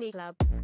Gateway Club.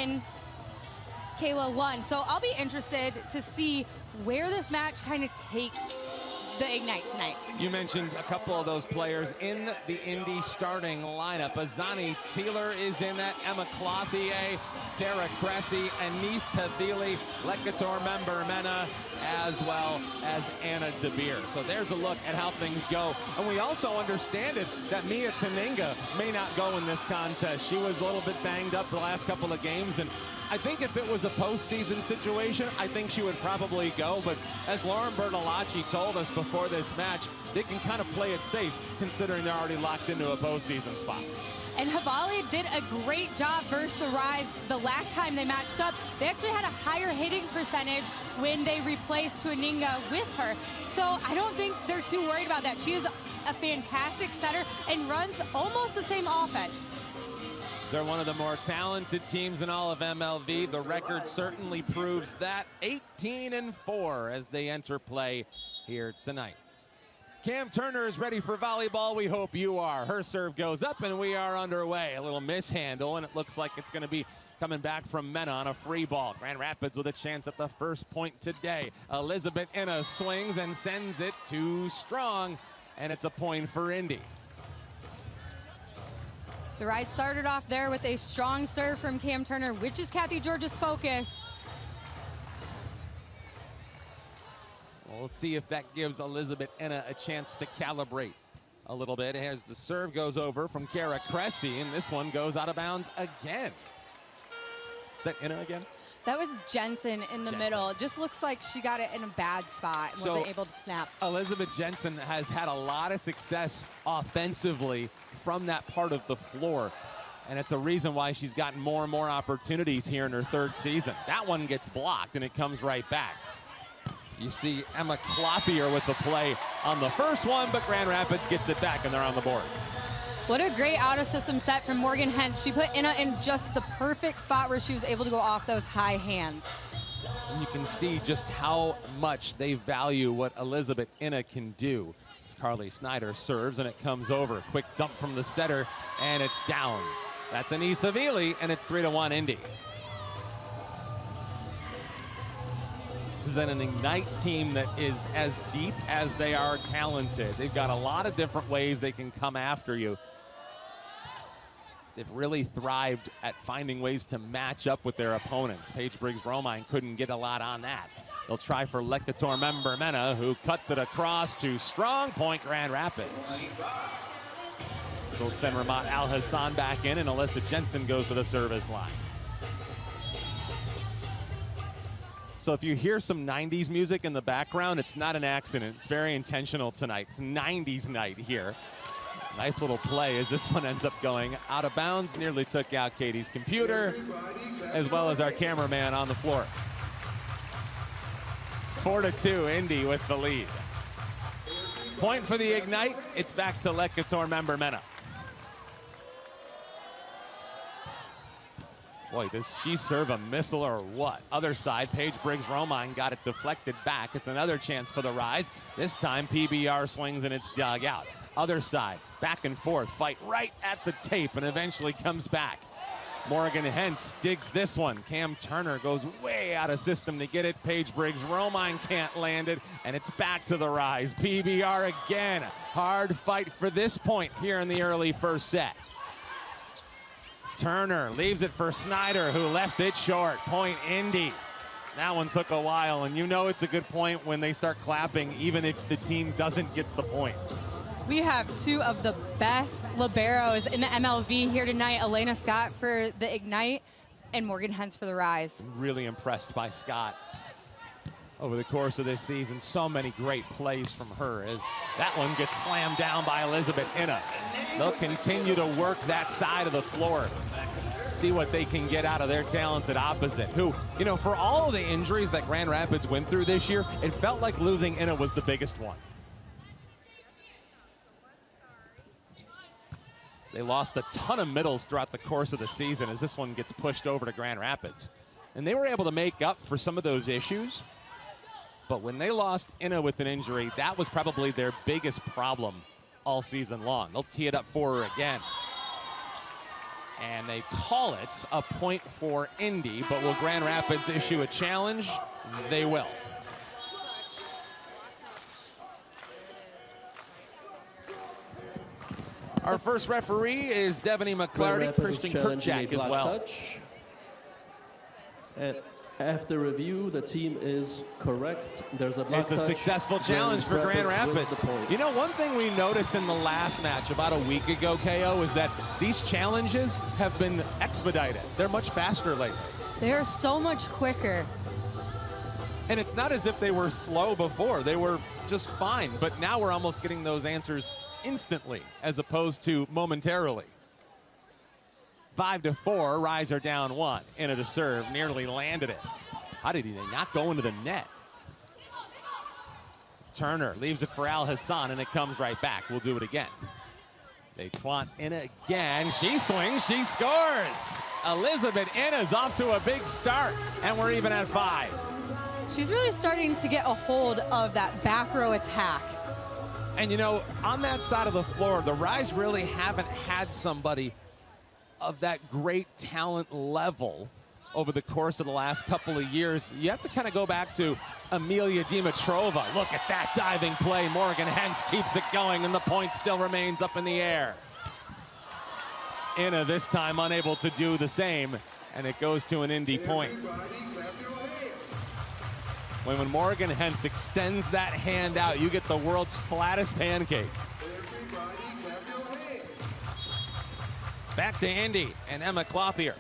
won, Kayla won. So I'll be interested to see where this match kind of takes the Ignite tonight. You mentioned a couple of those players in the Indy starting lineup. Azani Taylor is in that, Emma Clothier, Sarah Cressy, Anise Havili, Lekator member Mena, as well as Anna DeBeer. So there's a look at how things go. And we also understand it that Mia Taninga may not go in this contest. She was a little bit banged up the last couple of games, and I think if it was a postseason situation, I think she would probably go. But as Lauren Bertolacci told us before this match, they can kind of play it safe considering they're already locked into a postseason spot. And Havali did a great job versus the Rise the last time they matched up. They actually had a higher hitting percentage when they replaced Tuaninga with her. So I don't think they're too worried about that. She is a fantastic setter and runs almost the same offense. They're one of the more talented teams in all of MLV. The record certainly proves that. 18-4 as they enter play here tonight. Cam Turner is ready for volleyball. We hope you are. Her serve goes up and we are underway. A little mishandle and it looks like it's going to be coming back from Mena on a free ball. Grand Rapids with a chance at the first point today. Elizabeth Inna swings and sends it too strong, and it's a point for Indy. The Rise started off there with a strong serve from Cam Turner, which is Kathy George's focus. Well, we'll see if that gives Elizabeth Inna a chance to calibrate a little bit as the serve goes over from Kara Cressy, and this one goes out of bounds again. Is that Inna again? That was Jensen in the middle. Just looks like she got it in a bad spot and wasn't able to snap. Elizabeth Jensen has had a lot of success offensively from that part of the floor, and it's a reason why she's gotten more and more opportunities here in her third season. That one gets blocked and it comes right back. You see Emma Clothier with the play on the first one, but Grand Rapids gets it back and they're on the board. What a great out-of-system set from Morgan Hentz. She put Inna in just the perfect spot where she was able to go off those high hands. And you can see just how much they value what Elizabeth Inna can do. As Carly Snyder serves and it comes over. Quick dump from the setter and it's down. That's Anise Havili and it's 3-1 Indy. This is an Ignite team that is as deep as they are talented. They've got a lot of different ways they can come after you. They've really thrived at finding ways to match up with their opponents. Paige Briggs-Romine couldn't get a lot on that. They'll try for Lekator member Mena, who cuts it across to strong point Grand Rapids. They'll send Ramat Al-Hassan back in, and Alyssa Jensen goes to the service line. So if you hear some 90s music in the background, it's not an accident. It's very intentional tonight. It's 90s night here. Nice little play as this one ends up going out of bounds. Nearly took out Katie's computer, as well as our cameraman on the floor. 4-2, Indy with the lead. Point for the Ignite. It's back to Lekator member Mena. Boy, does she serve a missile or what? Other side, Paige Briggs-Romine got it deflected back. It's another chance for the Rise. This time, PBR swings and it's dug out. Other side, back and forth, fight right at the tape and eventually comes back. Morgan Hentz digs this one. Cam Turner goes way out of system to get it. Paige Briggs-Romine can't land it, and it's back to the Rise. PBR again. Hard fight for this point here in the early first set. Turner leaves it for Snyder, who left it short. Point Indy. That one took a while, and you know it's a good point when they start clapping, even if the team doesn't get the point. We have two of the best liberos in the MLV here tonight. Elena Scott for the Ignite and Morgan Hentz for the Rise. I'm really impressed by Scott over the course of this season. So many great plays from her as that one gets slammed down by Elizabeth Inna. They'll continue to work that side of the floor. See what they can get out of their talented opposite, who, you know, for all of the injuries that Grand Rapids went through this year, it felt like losing Inna was the biggest one. They lost a ton of middles throughout the course of the season as this one gets pushed over to Grand Rapids. And they were able to make up for some of those issues. But when they lost Inna with an injury, that was probably their biggest problem all season long. They'll tee it up for her again. And they call it a point for Indy, but will Grand Rapids issue a challenge? They will. Our first referee is Devaney McClarty, Christian Kirkjack as well. And after review, the team is correct. There's a black touch. It's a successful challenge for Grand Rapids. You know, one thing we noticed in the last match about a week ago, KO, is that these challenges have been expedited. They're much faster lately. They're so much quicker. And it's not as if they were slow before. They were just fine. But now we're almost getting those answers instantly as opposed to momentarily. 5-4, Riser down 1. Into the serve, nearly landed it. How did he not go into the net? Turner leaves it for Al Hassan, and it comes right back. We'll do it again. They twant in again. She swings, she scores. Elizabeth Inna's off to a big start, and we're even at 5. She's really starting to get a hold of that back row attack. And you know, on that side of the floor, the Rise really haven't had somebody of that great talent level over the course of the last couple of years. You have to kind of go back to Amelia Dimitrova. Look at that diving play. Morgan Hens keeps it going, and the point still remains up in the air. Inna this time unable to do the same, and it goes to an Indy point. When Morgan Hens extends that hand out, you get the world's flattest pancake. Back to Indy and Emma Clothier.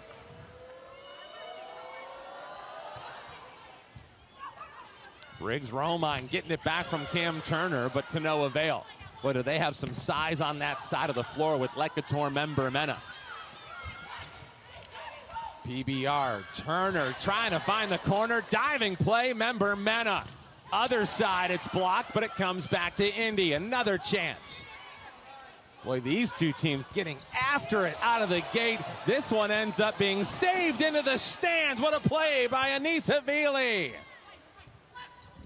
Briggs Romine getting it back from Cam Turner, but to no avail. Boy, do they have some size on that side of the floor with Lekator member Mena. PBR, Turner trying to find the corner, diving play, member Mena. Other side, it's blocked, but it comes back to Indy. Another chance. Boy, these two teams getting after it out of the gate. This one ends up being saved into the stands. What a play by Anise Havili.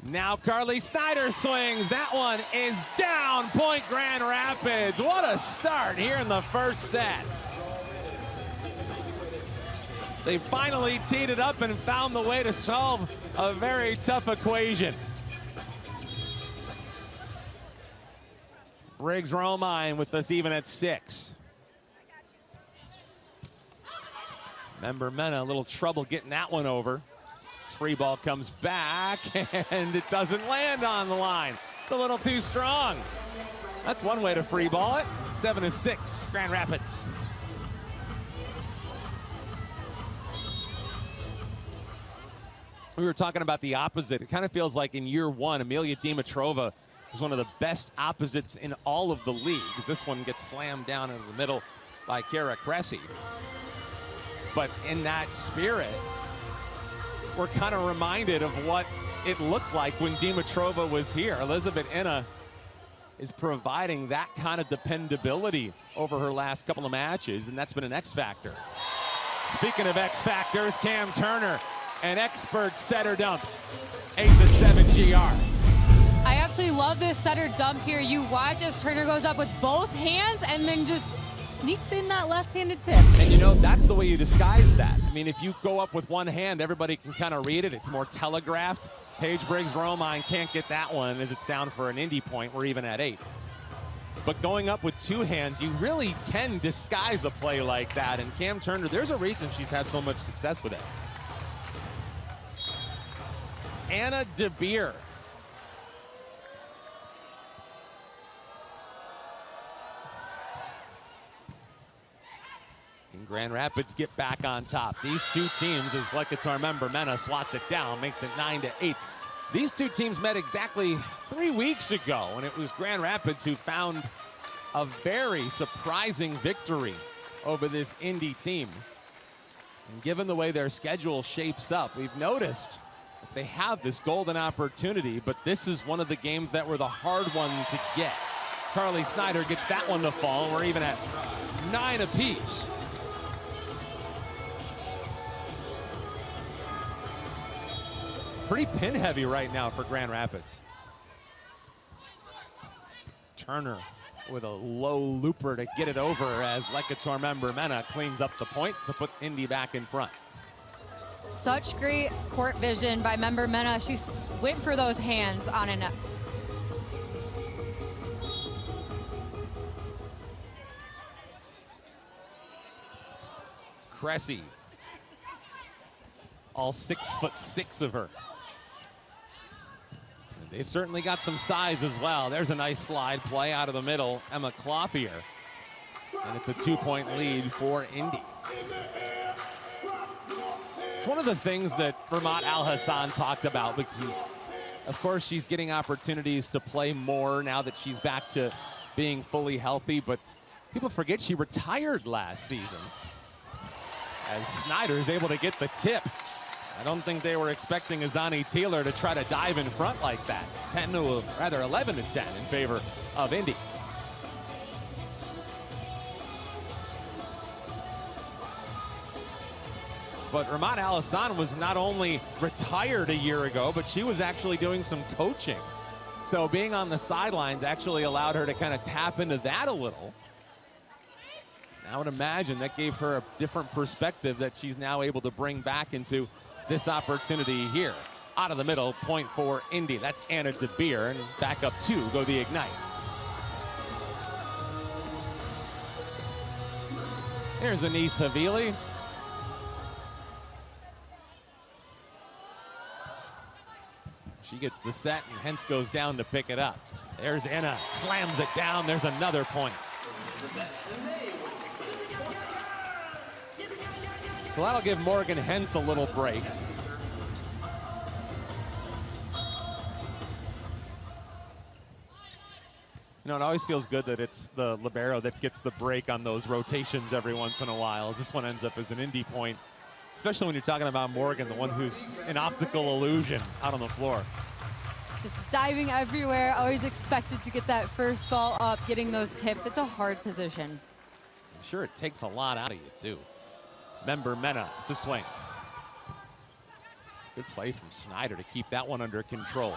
Now Carly Snyder swings. That one is down. Point Grand Rapids. What a start here in the first set. They finally teed it up and found the way to solve a very tough equation. Briggs Romine with us even at 6. Member Mena, a little trouble getting that one over. Free ball comes back, and it doesn't land on the line. It's a little too strong. That's one way to free ball it. 7-6, Grand Rapids. We were talking about the opposite. It kind of feels like in year one, Amelia Dimitrova is one of the best opposites in all of the leagues. This one gets slammed down into the middle by Kara Cressy. But in that spirit, we're kind of reminded of what it looked like when Dimitrova was here. Elizabeth Inna is providing that kind of dependability over her last couple of matches, and that's been an X factor. Speaking of X factors, Cam Turner, an expert setter dump, 8-7 GR. I absolutely love this setter dump here. You watch as Turner goes up with both hands and then just sneaks in that left-handed tip. And you know, that's the way you disguise that. I mean, if you go up with one hand, everybody can kind of read it. It's more telegraphed. Paige Briggs-Romine can't get that one as it's down for an Indy point. We're even at 8. But going up with two hands, you really can disguise a play like that. And Cam Turner, there's a reason she's had so much success with it. Anna DeBeer. Can Grand Rapids get back on top? These two teams, as Lekator member Mena swats it down, makes it 9-8. These two teams met exactly 3 weeks ago, and it was Grand Rapids who found a very surprising victory over this Indy team. And given the way their schedule shapes up, we've noticed that they have this golden opportunity, but this is one of the games that were the hard one to get. Carly Snyder gets that one to fall, and we're even at 9 apiece. Pretty pin heavy right now for Grand Rapids. Turner with a low looper to get it over as Lekator Member-Mena cleans up the point to put Indy back in front. Such great court vision by Member-Mena. She went for those hands on an Cressy, all 6'6" of her. They've certainly got some size as well. There's a nice slide play out of the middle. Emma Clothier. And it's a 2-point lead for Indy. It's one of the things that Vermont Al-Hassan talked about because, of course, she's getting opportunities to play more now that she's back to being fully healthy. But people forget she retired last season as Snyder is able to get the tip. I don't think they were expecting Azani Taylor to try to dive in front like that. 11 to 10 in favor of Indy. But Vermont Al-Hassan was not only retired a year ago, but she was actually doing some coaching. So being on the sidelines actually allowed her to kind of tap into that a little. I would imagine that gave her a different perspective that she's now able to bring back into this opportunity here. Out of the middle, point for Indy. That's Anna De Beer, and back up 2 go the Ignite. Here's Anis Havili. She gets the set, and Hentz goes down to pick it up. There's Anna, slams it down. There's another point. So that'll give Morgan Hentz a little break. You know, it always feels good that it's the libero that gets the break on those rotations every once in a while, as this one ends up as an Indy point, especially when you're talking about Morgan, the one who's an optical illusion out on the floor. just diving everywhere, always expected to get that first ball up, getting those tips. It's a hard position. I'm sure it takes a lot out of you, too. Member-Mena, it's a swing. Good play from Snyder to keep that one under control.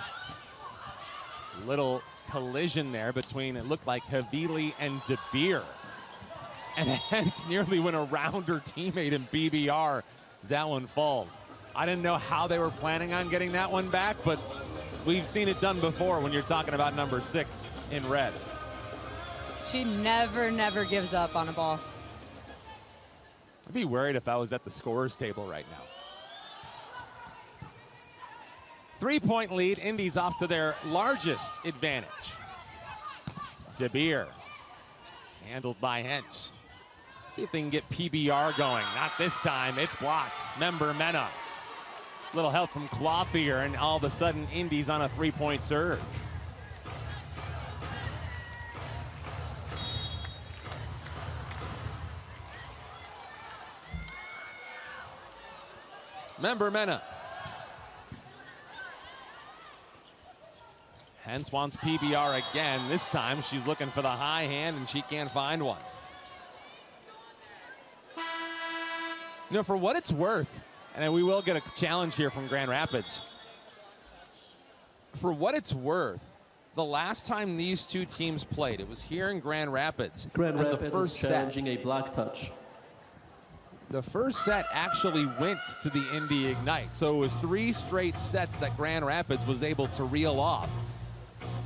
Little collision there between, it looked like Havili and De Beer. And Hentz nearly went around her teammate in BBR as that one falls. I didn't know how they were planning on getting that one back, but we've seen it done before when you're talking about number 6 in red. She never gives up on a ball. I'd be worried if I was at the scorer's table right now. 3-point lead. Indy's off to their largest advantage. De Beer, handled by Hentz. See if they can get PBR going. Not this time. It's blocked. Member-Mena. Little help from Clothier, and all of a sudden, Indy's on a 3-point surge. Member-Mena. Hentz wants PBR again. This time she's looking for the high hand and she can't find one. You know, for what it's worth, and we will get a challenge here from Grand Rapids. For what it's worth, the last time these two teams played, it was here in Grand Rapids. Grand Rapids is challenging a block touch. The first set actually went to the Indy Ignite. So it was 3 straight sets that Grand Rapids was able to reel off.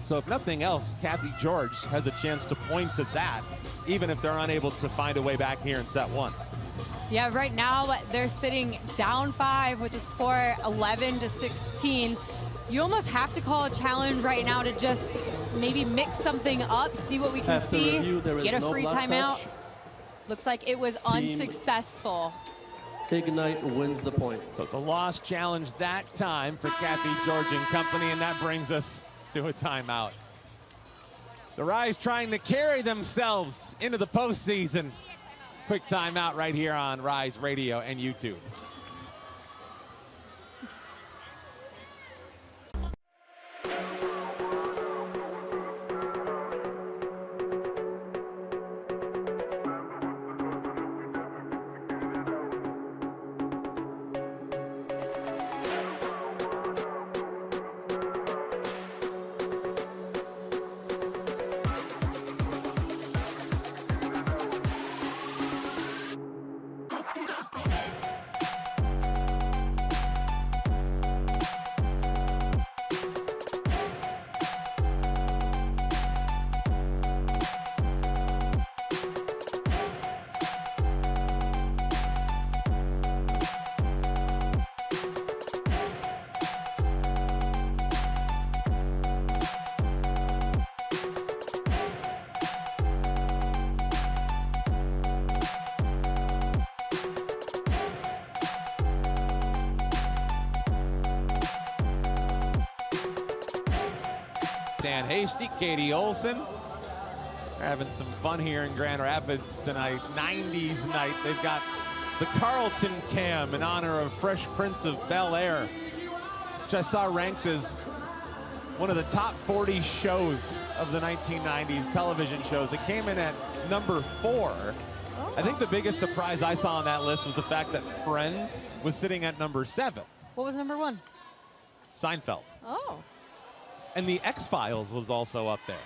So if nothing else, Kathy George has a chance to point to that, even if they're unable to find a way back here in set 1. Yeah, right now they're sitting down 5 with the score 11-16. You almost have to call a challenge right now to just maybe mix something up, see what we can see, get a free timeout. Looks like it was unsuccessful. Ignite wins the point. So it's a lost challenge that time for Kathy George and company, and that brings us to a timeout. The Rise trying to carry themselves into the postseason. Quick timeout right here on Rise Radio and YouTube. Dan Hasty, Katie Olson. They're having some fun here in Grand Rapids tonight. 90s night. They've got the Carlton Cam in honor of Fresh Prince of Bel-Air, which I saw ranked as one of the top 40 shows of the 1990s television shows. It came in at number 4. Oh. I think the biggest surprise I saw on that list was the fact that Friends was sitting at number 7. What was number 1? Seinfeld. Oh. And the X-Files was also up there.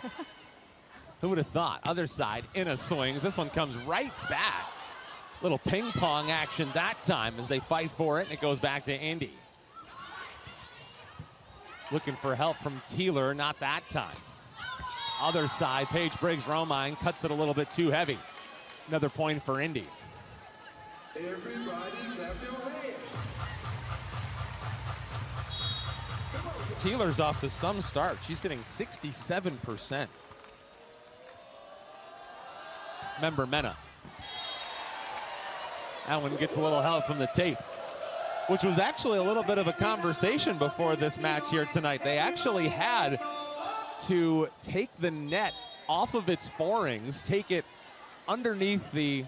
Who would have thought? Other side, Inna swings. This one comes right back. Little ping pong action that time as they fight for it, and it goes back to Indy. Looking for help from Teeler, not that time. Other side, Paige Briggs-Romine cuts it a little bit too heavy. Another point for Indy. Everybody clap your hands. Teeler's off to some start. She's hitting 67%. Member Mena. That one gets a little help from the tape, which was actually a little bit of a conversation before this match here tonight. They actually had to take the net off of its fourings, take it underneath the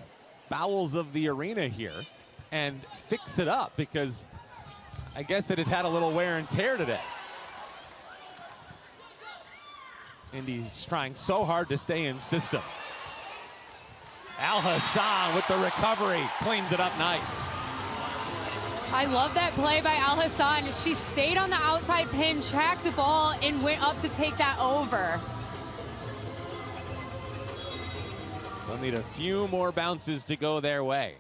bowels of the arena here, and fix it up because I guess it had had a little wear and tear today. Indy's trying so hard to stay in system. Al Hassan with the recovery, cleans it up nice. I love that play by Al Hassan. She stayed on the outside pin, tracked the ball, and went up to take that over. They'll need a few more bounces to go their way.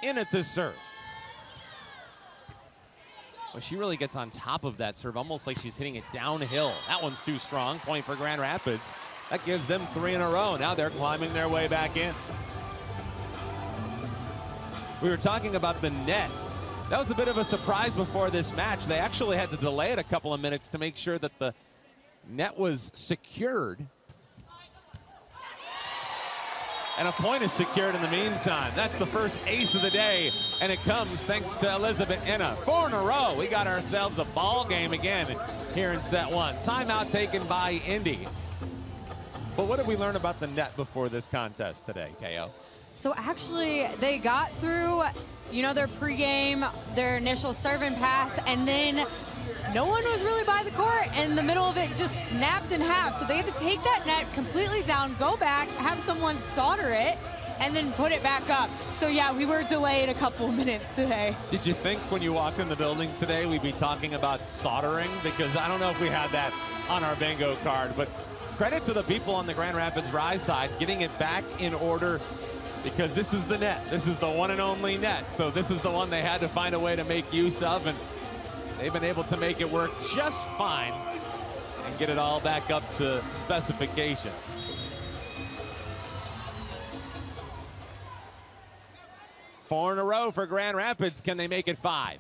Inna to serve. Well, she really gets on top of that serve, almost like she's hitting it downhill. That one's too strong. Point for Grand Rapids. That gives them 3 in a row. Now they're climbing their way back in. We were talking about the net. That was a bit of a surprise before this match. They actually had to delay it a couple of minutes to make sure that the net was secured. And a point is secured in the meantime. That's the first ace of the day, and it comes thanks to Elizabeth Inna. 4 in a row. We got ourselves a ball game again here in set 1. Timeout taken by Indy. But what did we learn about the net before this contest today, KO? So actually, they got through, you know, their pregame, their initial serve and pass, and then no one was really by the court, and the middle of it just snapped in half. So they had to take that net completely down, go back, have someone solder it, and then put it back up. So yeah, we were delayed a couple of minutes today. Did you think when you walked in the building today we'd be talking about soldering? Because I don't know if we had that on our bingo card, but credit to the people on the Grand Rapids Rise side getting it back in order, because this is the net. This is the one and only net. So this is the one they had to find a way to make use of, and they've been able to make it work just fine and get it all back up to specifications. Four in a row for Grand Rapids. Can they make it 5?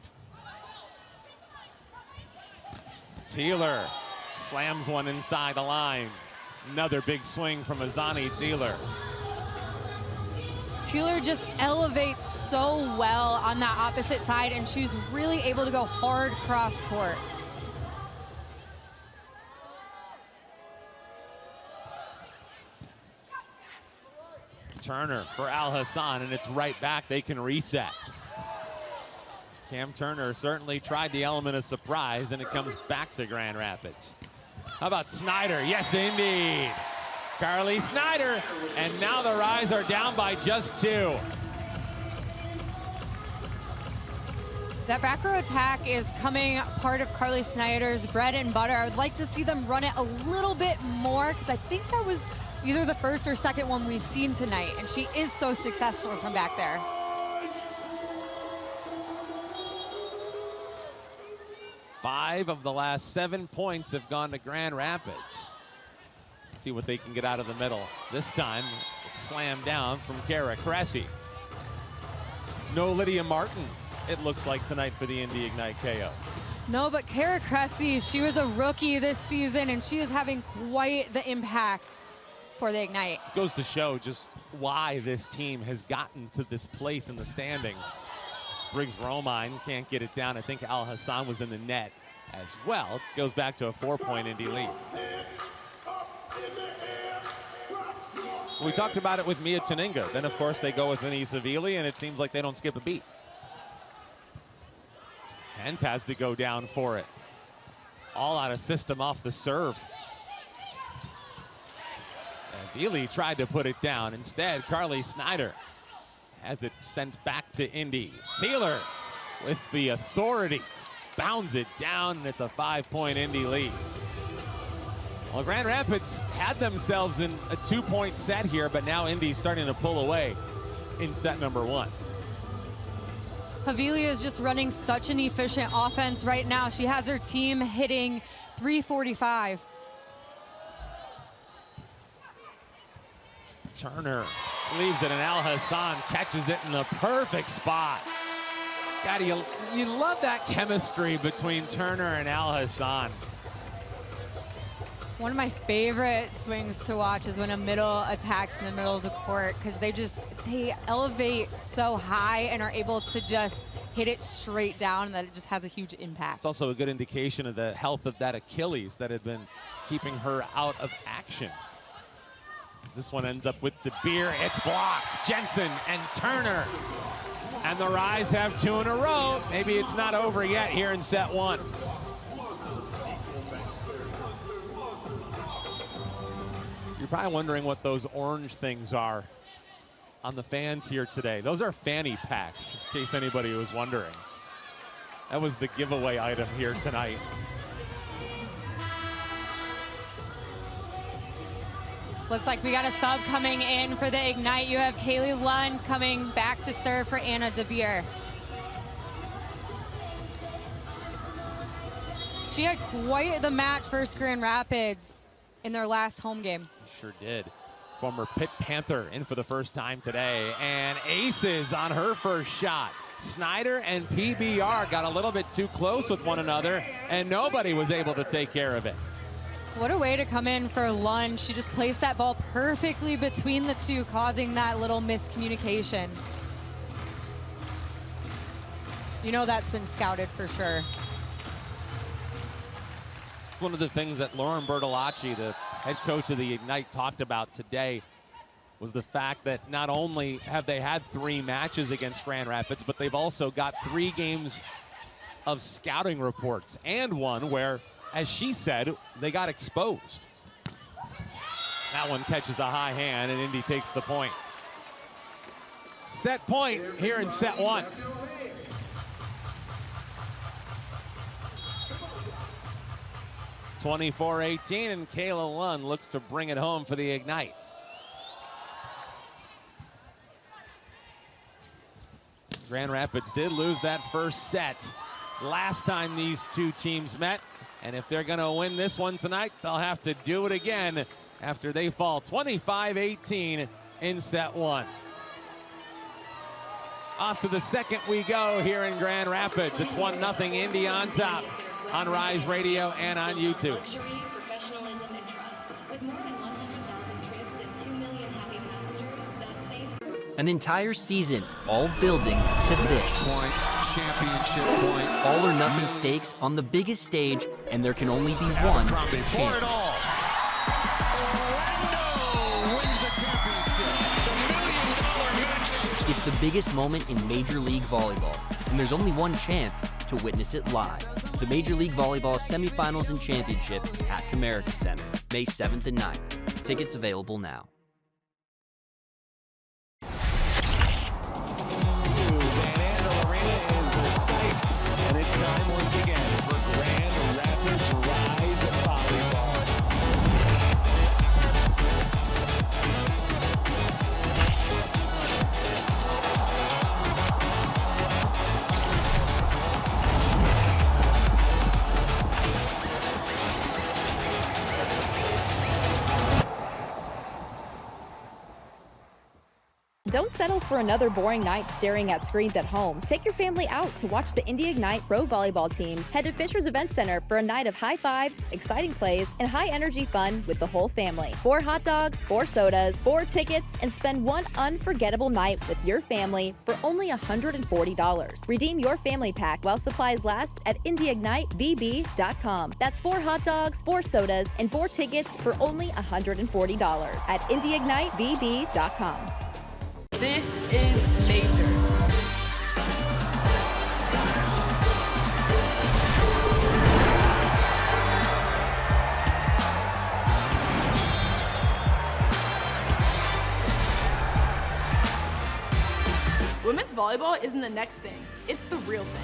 Teeler slams one inside the line. Another big swing from Azani Teeler. Teeler just elevates so well on that opposite side, and she's really able to go hard cross court. Turner for Al Hassan, and it's right back. They can reset. Cam Turner certainly tried the element of surprise, and it comes back to Grand Rapids. How about Snyder? Yes, indeed. Carly Snyder, and now the Rise are down by just 2. That back row attack is coming part of Carly Snyder's bread and butter. I would like to see them run it a little bit more, because I think that was either the first or second one we've seen tonight, and she is so successful from back there. Five of the last 7 points have gone to Grand Rapids. See what they can get out of the middle. This time, it's slammed down from Kara Cressy. No Lydia Martin, it looks like, tonight for the Indy Ignite KO. No, but Kara Cressy, she was a rookie this season, and she is having quite the impact for the Ignite. Goes to show just why this team has gotten to this place in the standings. Briggs Romine can't get it down. I think Al Hassan was in the net. as well. It goes back to a 4-point Indy lead. We talked about it with Mia Tuninga. Then, of course, they go with Indy Savili, and it seems like they don't skip a beat. Hens has to go down for it. All out of system off the serve. And Savili tried to put it down. Instead, Carly Snyder has it sent back to Indy. Taylor with the authority bounds it down, and it's a 5-point Indy lead. Well, Grand Rapids had themselves in a 2-point set here, but now Indy's starting to pull away in set number 1. Havili is just running such an efficient offense right now. She has her team hitting .345. Turner leaves it, and Al Hassan catches it in the perfect spot. God, you love that chemistry between Turner and Al Hassan. One of my favorite swings to watch is when a middle attacks in the middle of the court, because they elevate so high and are able to just hit it straight down, that it just has a huge impact. It's also a good indication of the health of that Achilles that had been keeping her out of action. This one ends up with De Beer. It's blocked. Jensen and Turner. And the Rise have 2 in a row. Maybe it's not over yet here in set 1. You're probably wondering what those orange things are on the fans here today. Those are fanny packs, in case anybody was wondering. That was the giveaway item here tonight. Looks like we got a sub coming in for the Ignite. You have Kaylee Lund coming back to serve for Anna De Beer. She had quite the match versus Grand Rapids in their last home game. Sure did. Former Pitt Panther in for the first time today, and aces on her first shot. Snyder and PBR got a little bit too close with one another, and nobody was able to take care of it. What a way to come in for Lund. She just placed that ball perfectly between the two, causing that little miscommunication. You know that's been scouted for sure. It's one of the things that Lauren Bertolacci, the head coach of the Ignite, talked about today, was the fact that not only have they had 3 matches against Grand Rapids, but they've also got 3 games of scouting reports, and one where, as she said, they got exposed. That one catches a high hand, and Indy takes the point. Set point here in set 1. (24-18), and Kayla Lund looks to bring it home for the Ignite. Grand Rapids did lose that first set last time these two teams met, and if they're going to win this one tonight, they'll have to do it again after they fall 25-18 in set 1. Off to the second we go here in Grand Rapids. It's 1-0 Indy on top on Rise Radio and on YouTube. Luxury, professionalism, and trust. With more than 100,000 trips and 2 million happy passengers, that same... An entire season, all building to this. Point, championship point. All or nothing stakes on the biggest stage, and there can only be one champion. For it all. Orlando wins the championship. The $1 million matches. It's the biggest moment in Major League Volleyball, and there's only one chance to witness it live. The Major League Volleyball semifinals and championship at Comerica Center, May 7th and 9th. Tickets available now. And it's time once again for Grand Rapids Rise Volleyball. Don't settle for another boring night staring at screens at home. Take your family out to watch the Indy Ignite Pro Volleyball team. Head to Fisher's Event Center for a night of high fives, exciting plays, and high-energy fun with the whole family. 4 hot dogs, 4 sodas, 4 tickets, and spend one unforgettable night with your family for only $140. Redeem your family pack while supplies last at IndyIgniteVB.com. That's 4 hot dogs, 4 sodas, and 4 tickets for only $140 at IndyIgniteVB.com. This is Major. Women's volleyball isn't the next thing, it's the real thing.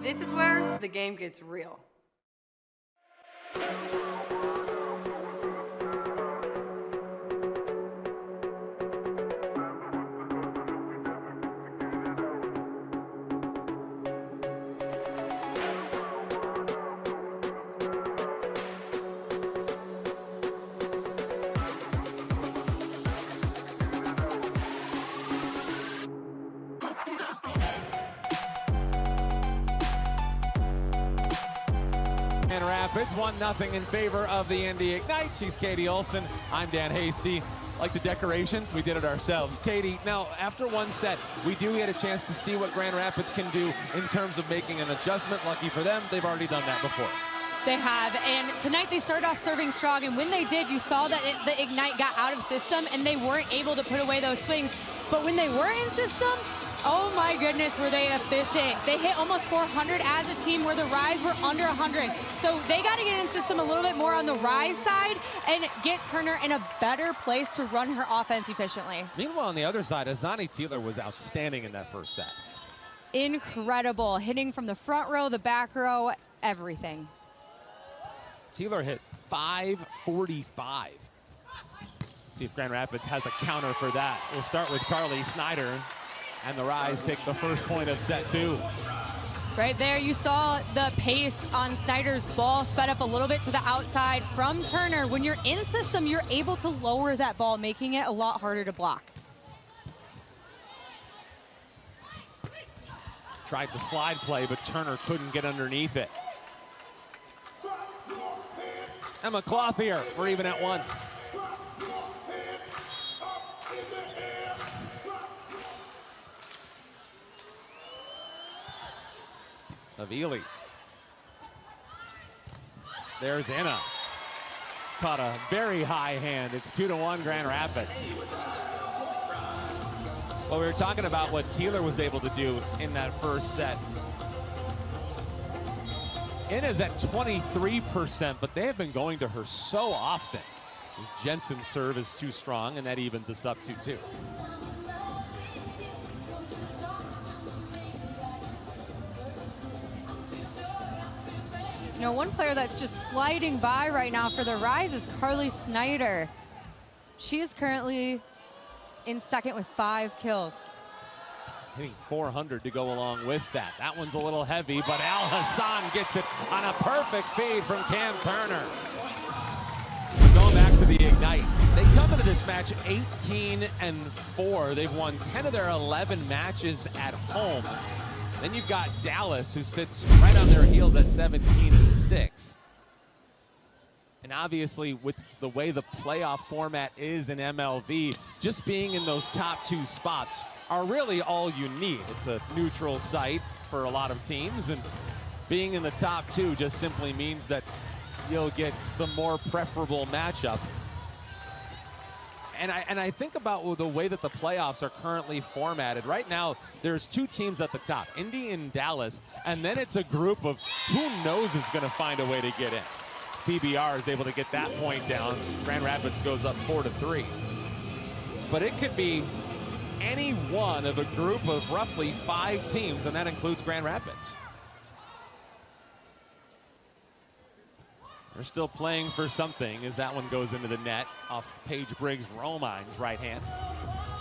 This is where the game gets real. Rapids 1-0 in favor of the Indy Ignite. She's Katie Olson. I'm Dan Hasty. Like the decorations, we did it ourselves. Katie, now after one set, we do get a chance to see what Grand Rapids can do in terms of making an adjustment. Lucky for them, they've already done that before. They have, and tonight they started off serving strong, and when they did, you saw that the Ignite got out of system, and they weren't able to put away those swings. But when they were in system, oh my goodness, were they efficient. They hit almost 400 as a team, where the Rise were under 100. So they got to get in system a little bit more on the Rise side and get Turner in a better place to run her offense efficiently. Meanwhile, on the other side, Azani Taylor was outstanding in that first set. Incredible, hitting from the front row, the back row, everything. Taylor hit 545. See if Grand Rapids has a counter for that. We'll start with Carly Snyder. And the Rise take the first point of set 2. Right there, you saw the pace on Snyder's ball sped up a little bit to the outside from Turner. When you're in system, you're able to lower that ball, making it a lot harder to block. Tried the slide play, but Turner couldn't get underneath it. Emma Clothier, we're even at 1. Avili. There's Anna. Caught a very high hand. It's 2-1 Grand Rapids. Well, we were talking about what Taylor was able to do in that first set. Anna's at 23%, but they have been going to her so often. This Jensen's serve is too strong, and that evens us up to 2. You know, one player that's just sliding by right now for the Rise is Carly Snyder. She is currently in second with 5 kills. Hitting 400 to go along with that. That one's a little heavy, but Al Hassan gets it on a perfect feed from Cam Turner. Going back to the Ignite, they come into this match 18-4. They've won 10 of their 11 matches at home. Then you've got Dallas, who sits right on their heels at 17-6. And obviously, with the way the playoff format is in MLV, just being in those top 2 spots are really all you need. It's a neutral site for a lot of teams, and being in the top 2 just simply means that you'll get the more preferable matchup. And I think about the way that the playoffs are currently formatted. Right now, there's 2 teams at the top, Indy and Dallas, and then it's a group of who knows is going to find a way to get in. PBR is able to get that point down. Grand Rapids goes up 4-3. But it could be any one of a group of roughly 5 teams, and that includes Grand Rapids. They're still playing for something as that one goes into the net off Paige Briggs-Romine's right hand.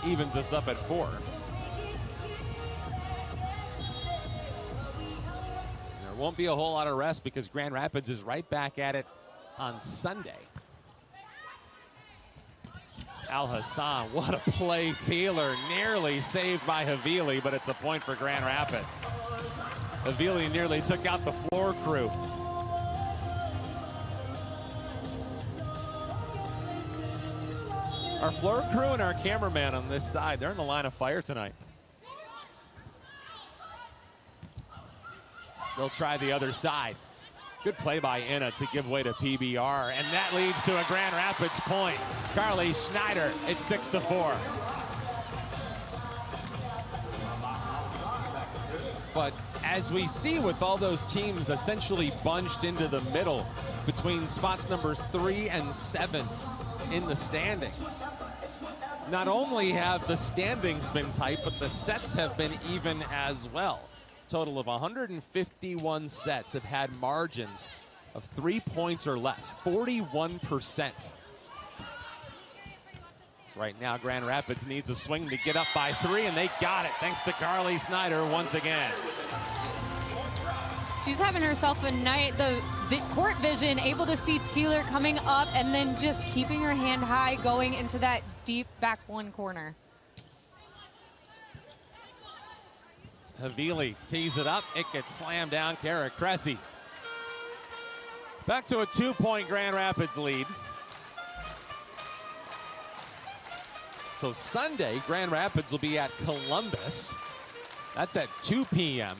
Evens us up at 4. They're won't be a whole lot of rest because Grand Rapids is right back at it on Sunday. Al Hassan, what a play. Taylor nearly saved by Havili, but it's a point for Grand Rapids. Havili nearly took out the floor crew. Our floor crew and our cameraman on this side, they're in the line of fire tonight. They'll try the other side. Good play by Inna to give way to PBR, and that leads to a Grand Rapids point. Carly Schneider, it's 6-4. But as we see with all those teams essentially bunched into the middle between spots numbers 3 and 7 in the standings, not only have the standings been tight, but the sets have been even as well. Total of 151 sets have had margins of 3 points or less, 41%. So right now, Grand Rapids needs a swing to get up by 3, and they got it thanks to Carly Snyder once again. She's having herself a night. The court vision, able to see Taylor coming up and then just keeping her hand high going into that deep back one corner. Havili tees it up. It gets slammed down. Kara Cressy. Back to a 2-point Grand Rapids lead. So Sunday, Grand Rapids will be at Columbus. That's at 2 p.m.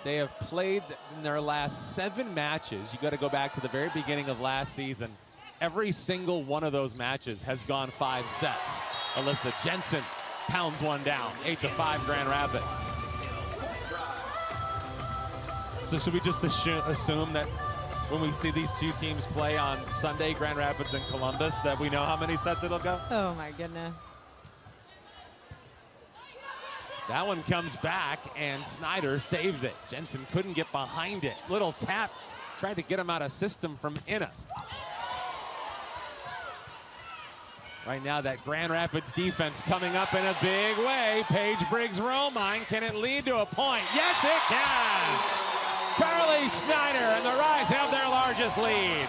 They have played in their last 7 matches. You got to go back to the very beginning of last season. Every single one of those matches has gone 5 sets. Alyssa Jensen pounds one down, 8-5 Grand Rapids. So should we just assume that when we see these two teams play on Sunday, Grand Rapids and Columbus, that we know how many sets it'll go? Oh my goodness. That one comes back and Snyder saves it. Jensen couldn't get behind it. Little tap, tried to get him out of system from Inna. Right now, that Grand Rapids defense coming up in a big way. Paige Briggs-Romine, can it lead to a point? Yes, it can! Carly Snyder and the Rise have their largest lead.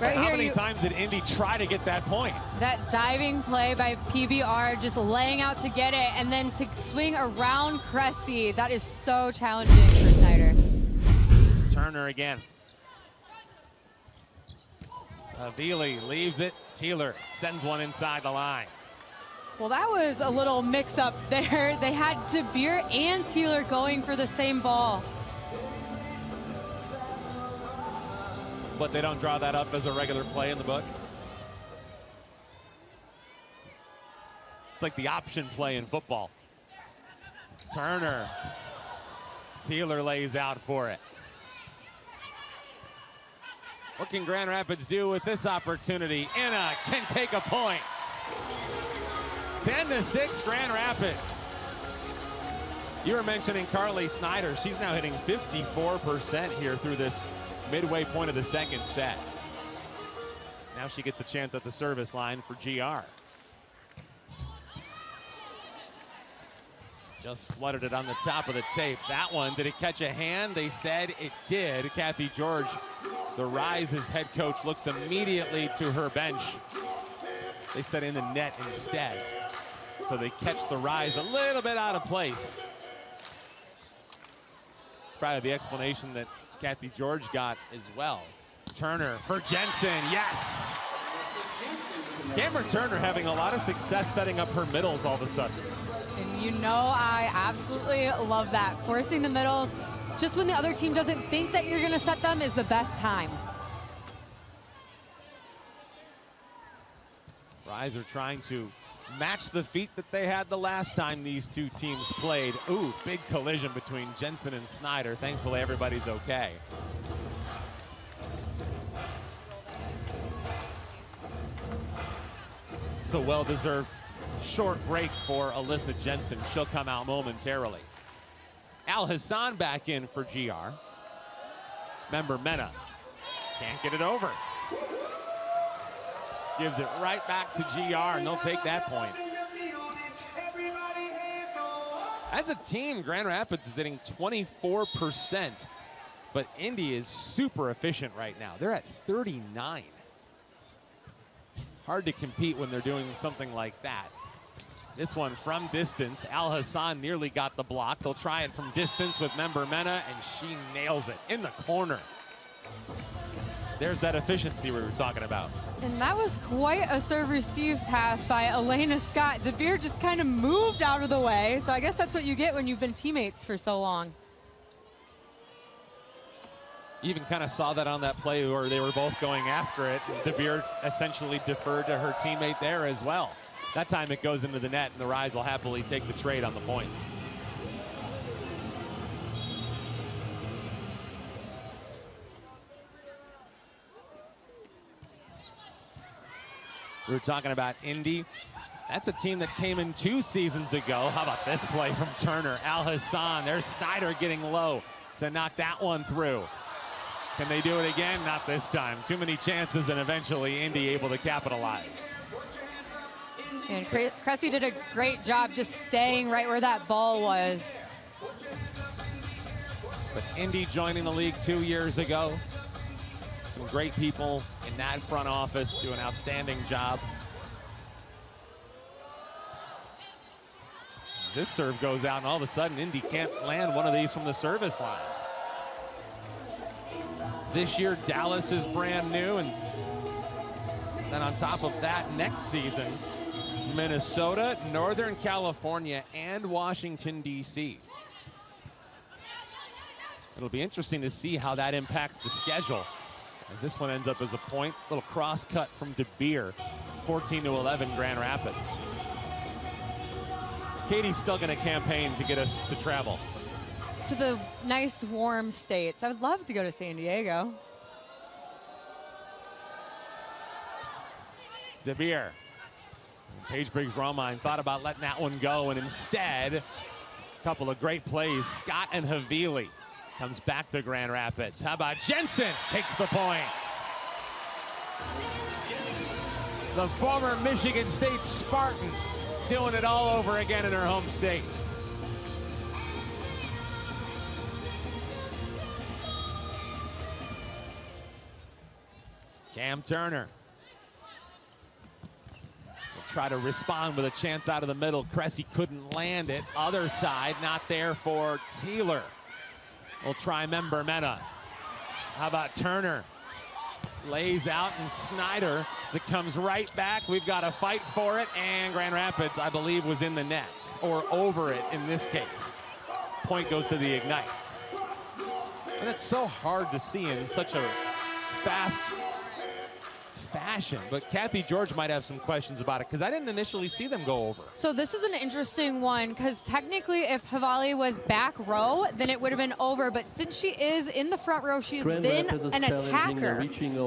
Right How here, many times did Indy try to get that point? That diving play by PBR, just laying out to get it, and then to swing around Cressy. That is so challenging for Snyder. Turner again. Havili leaves it. Taylor sends one inside the line. Well, that was a little mix-up there. They had DeBeer and Taylor going for the same ball. But they don't draw that up as a regular play in the book. It's like the option play in football. Turner. Taylor lays out for it. What can Grand Rapids do with this opportunity? Inna can take a point. 10-6 Grand Rapids. You were mentioning Carly Snyder. She's now hitting 54% here through this midway point of the second set. Now she gets a chance at the service line for GR. Just flooded it on the top of the tape. That one, did it catch a hand? They said it did. Kathy George, the Rise's head coach, looks immediately to her bench. They said in the net instead. So they catch the Rise a little bit out of place. It's probably the explanation that Kathy George got as well. Turner for Jensen, yes! Cameron Turner having a lot of success setting up her middles all of a sudden. And you know I absolutely love that. Forcing the middles, just when the other team doesn't think that you're gonna set them, is the best time. Rise are trying to match the feat that they had the last time these two teams played. Ooh, big collision between Jensen and Snyder. Thankfully, everybody's okay. It's a well-deserved short break for Alyssa Jensen. She'll come out momentarily. Al Hassan back in for GR. Member Mena can't get it over. Gives it right back to GR, and they'll take that point. As a team, Grand Rapids is hitting 24%, but Indy is super efficient right now. They're at 39. Hard to compete when they're doing something like that. This one from distance. Al Hassan nearly got the block. They'll try it from distance with Member Mena, and she nails it in the corner. There's that efficiency we were talking about. And that was quite a serve-receive pass by Elena Scott. De Beer just kind of moved out of the way, so I guess that's what you get when you've been teammates for so long. You even kind of saw that on that play where they were both going after it. De Beer essentially deferred to her teammate there as well. That time it goes into the net, and the Rise will happily take the trade on the points. We were talking about Indy. That's a team that came in 2 seasons ago. How about this play from Turner? Al Hassan, there's Snyder getting low to knock that one through. Can they do it again? Not this time. Too many chances, and eventually Indy able to capitalize. And Cressy did a great job just staying right where that ball was. But Indy joining the league 2 years ago. Some great people in that front office do an outstanding job. This serve goes out, and all of a sudden Indy can't land one of these from the service line. This year Dallas is brand new, and then on top of that, next season Minnesota, Northern California, and Washington, D.C. It'll be interesting to see how that impacts the schedule, as this one ends up as a point. Little cross cut from De Beer, 14-11 Grand Rapids. Katie's still going to campaign to get us to travel To the nice warm states. I would love to go to San Diego. De Beer. Paige Briggs-Romine thought about letting that one go, and instead, a couple of great plays. Scott and Havili comes back to Grand Rapids. How about Jensen takes the point? The former Michigan State Spartan doing it all over again in her home state. Cam Turner will try to respond with a chance out of the middle. Cressy couldn't land it. Other side, not there for Taylor. We'll try Member Mena. How about Turner? Lays out, and Snyder, as it comes right back. We've got to fight for it, and Grand Rapids, I believe, was in the net, or over it in this case. Point goes to the Ignite. And it's so hard to see in such a fast fashion, but Kathy George might have some questions about it, because I didn't initially see them go over. So this is an interesting one, because technically if Havali was back row, then it would have been over, but since she is in the front row, she's then an attacker.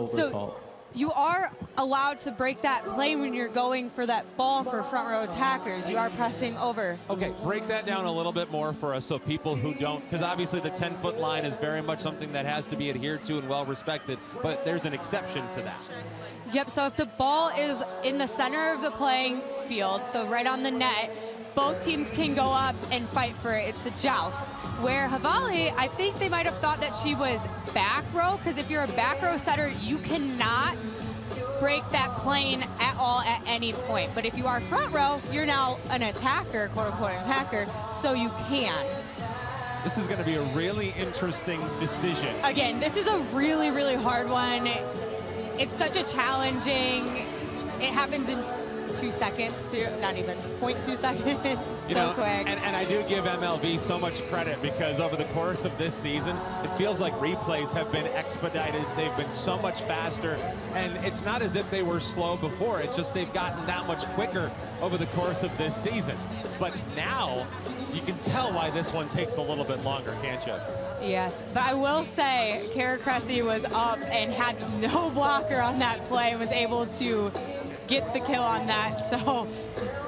So you are allowed to break that play when you're going for that ball for front row attackers. You are pressing over. Okay, break that down a little bit more for us, so people who don't, because obviously the 10-foot line is very much something that has to be adhered to and well respected, but there's an exception to that. Yep, so if the ball is in the center of the playing field, so right on the net, both teams can go up and fight for it. It's a joust. Where Havali, I think they might have thought that she was back row, because if you're a back row setter, you cannot break that plane at all at any point. But if you are front row, you're now an attacker, quote-unquote attacker, so you can. This is going to be a really interesting decision. Again, this is a really, really hard one. It's such a challenging, it happens in 2 seconds, not even 0.2 seconds, so quick. And I do give MLV so much credit, because over the course of this season, it feels like replays have been expedited. They've been so much faster, and it's not as if they were slow before. It's just they've gotten that much quicker over the course of this season. But now, you can tell why this one takes a little bit longer, can't you? Yes, but I will say, Kara Cressy was up and had no blocker on that play and was able to get the kill on that. So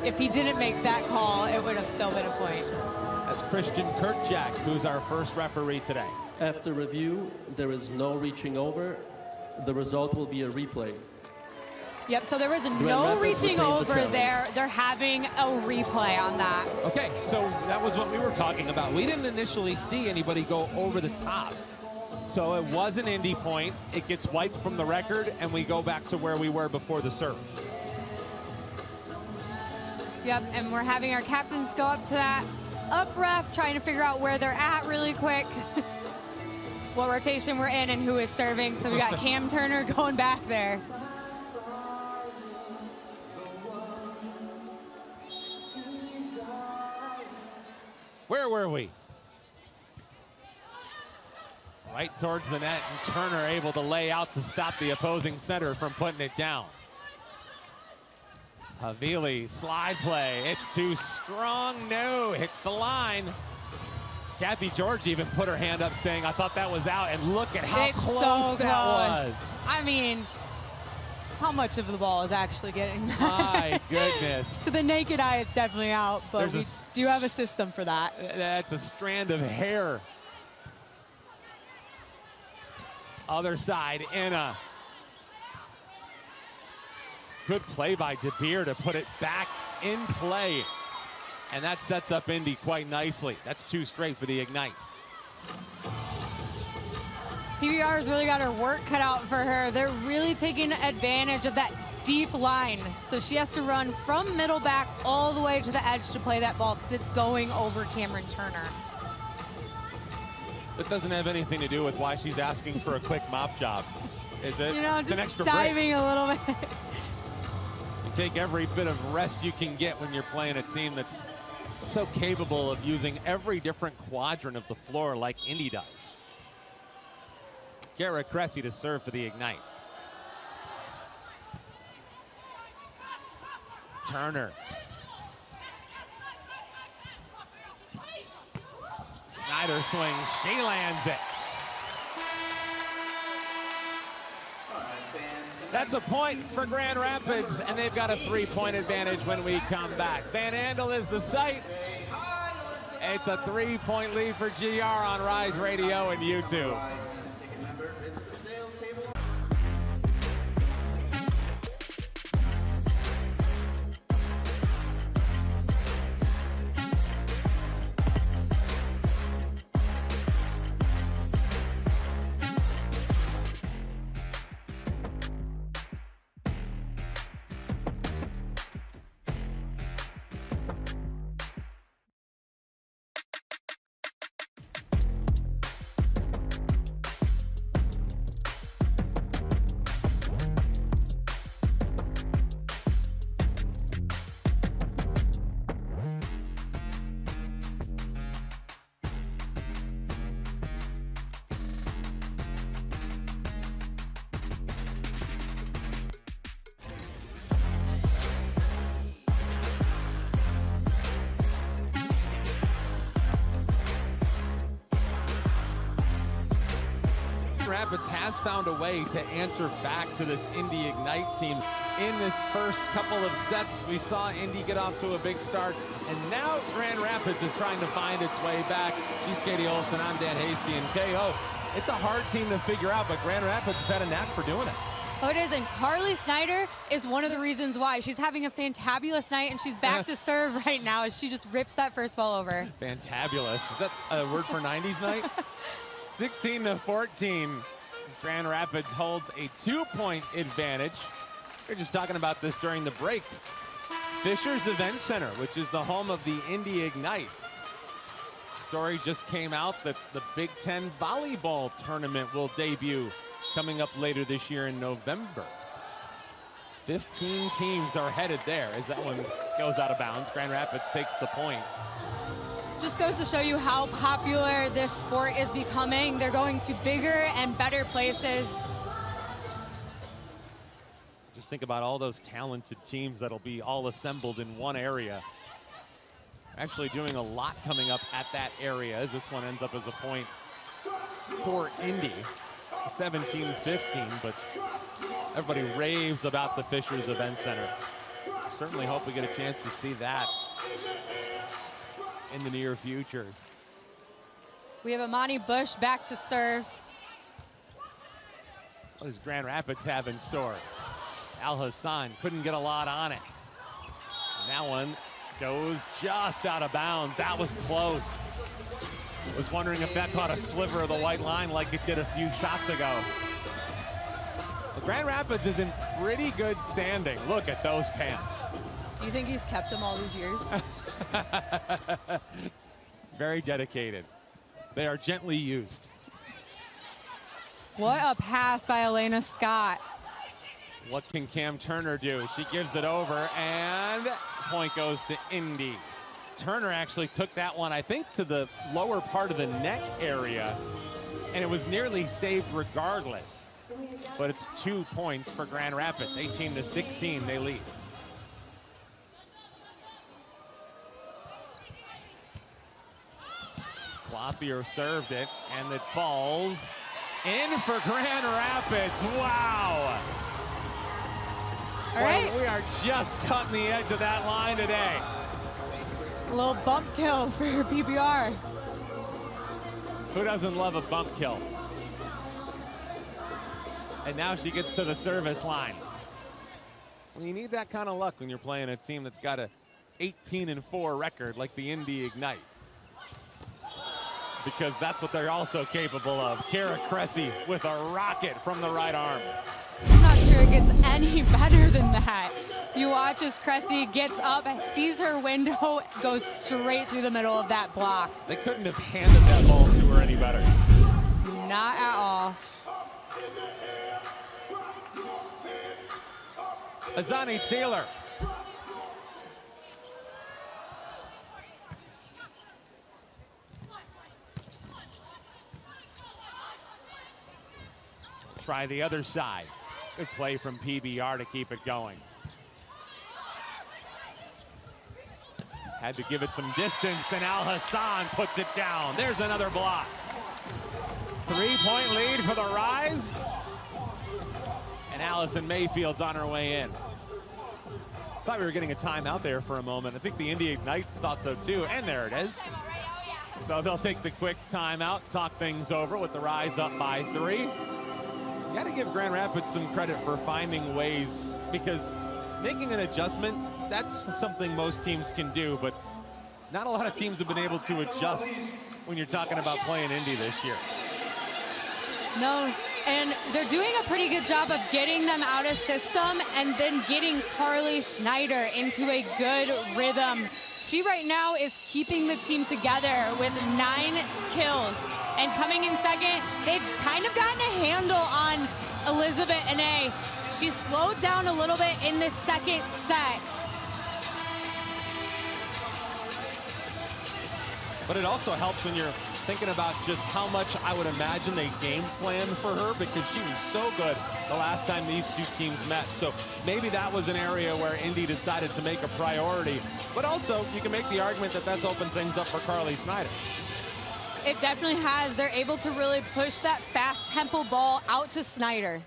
if he didn't make that call, it would have still been a point. That's Christian Kirkjack, who's our first referee today. After review, there is no reaching over. The result will be a replay. Yep, so there was Grand no Rapids reaching retains the over challenge. there. They're having a replay on that. Okay, so that was what we were talking about. We didn't initially see anybody go over the top. So it was an Indy point. It gets wiped from the record, and we go back to where we were before the serve. Yep, and we're having our captains go up to that up ref, trying to figure out where they're at really quick. What rotation we're in and who is serving. So we got Cam Turner going back there. Where were we? Right towards the net, and Turner able to lay out to stop the opposing setter from putting it down. Havili, slide play. It's too strong. No, hits the line. Kathy George even put her hand up saying, I thought that was out, and look at how It's close so that close. was. I mean, how much of the ball is actually getting there? My goodness. To the naked eye, it's definitely out, but There's we a do have a system for that. That's a strand of hair. Other side, Inna. Good play by De Beer to put it back in play. And that sets up Indy quite nicely. That's 2 straight for the Ignite. PBR's really got her work cut out for her. They're really taking advantage of that deep line. So she has to run from middle back all the way to the edge to play that ball because it's going over Cameron Turner. That doesn't have anything to do with why she's asking for a quick mop job, is it? You know, It's an just extra diving break. a little bit. You take every bit of rest you can get when you're playing a team that's so capable of using every different quadrant of the floor like Indy does. Garrett Cressy to serve for the Ignite. Turner. Snyder swings, she lands it. That's a point for Grand Rapids, and they've got a 3-point advantage when we come back. Van Andel is the site. It's a 3-point lead for GR on Rise Radio and YouTube. Rapids has found a way to answer back to this Indy Ignite team. In this first couple of sets, we saw Indy get off to a big start, and now Grand Rapids is trying to find its way back. She's Katie Olson, I'm Dan Hasty, and KO. It's a hard team to figure out, but Grand Rapids has had a knack for doing it. Oh, it is, and Carly Snyder is one of the reasons why. She's having a fantabulous night, and she's back to serve right now as she just rips that first ball over. Fantabulous. Is that a word for 90s night? 16-14. Grand Rapids holds a 2-point advantage. We were just talking about this during the break. Fisher's Event Center, which is the home of the Indy Ignite. Story just came out that the Big Ten volleyball tournament will debut coming up later this year in November. 15 teams are headed there as that one goes out of bounds. Grand Rapids takes the point. Just goes to show you how popular this sport is becoming. They're going to bigger and better places. Just think about all those talented teams that'll be all assembled in one area. Actually doing a lot coming up at that area as this one ends up as a point for Indy. 17-15, but everybody raves about the Fisher's Event Center. Certainly hope we get a chance to see that in the near future. We have Amani Bush back to serve. What does Grand Rapids have in store? Al-Hassan couldn't get a lot on it. And that one goes just out of bounds. That was close. Was wondering if that caught a sliver of the white line like it did a few shots ago. But Grand Rapids is in pretty good standing. Look at those pants. Do you think he's kept them all these years? Very dedicated. They are gently used. What a pass by Elena Scott. What can Cam Turner do? She gives it over, and point goes to Indy. Turner actually took that one, I think, to the lower part of the net area, and it was nearly saved regardless. But it's 2 points for Grand Rapids. 18-16, they lead. Clothier served it, and it falls in for Grand Rapids. Wow. All right. Well, we are just cutting the edge of that line today. A little bump kill for PBR. Who doesn't love a bump kill? And now she gets to the service line. Well, you need that kind of luck when you're playing a team that's got a 18-4 record like the Indy Ignite. Because that's what they're also capable of. Kara Cressy with a rocket from the right arm. I'm not sure it gets any better than that. You watch as Cressy gets up, sees her window, goes straight through the middle of that block. They couldn't have handed that ball to her any better. Not at all. Azani Taylor. Try the other side. Good play from PBR to keep it going. Had to give it some distance, and Al-Hassan puts it down. There's another block. 3-point lead for the Rise. And Allison Mayfield's on her way in. Thought we were getting a timeout there for a moment. I think the Indy Ignite thought so too, and there it is. So they'll take the quick timeout, talk things over with the Rise up by 3. You got to give Grand Rapids some credit for finding ways, because making an adjustment, that's something most teams can do, but not a lot of teams have been able to adjust when you're talking about playing Indy this year. No, and they're doing a pretty good job of getting them out of system and then getting Carly Snyder into a good rhythm. She right now is keeping the team together with 9 kills. And coming in second, they've kind of gotten a handle on Elizabeth Ane. She slowed down a little bit in the second set. But it also helps when you're thinking about just how much I would imagine they game plan for her, because she was so good the last time these two teams met. So maybe that was an area where Indy decided to make a priority. But also, you can make the argument that that's opened things up for Carly Snyder. It definitely has. They're able to really push that fast tempo ball out to Snyder.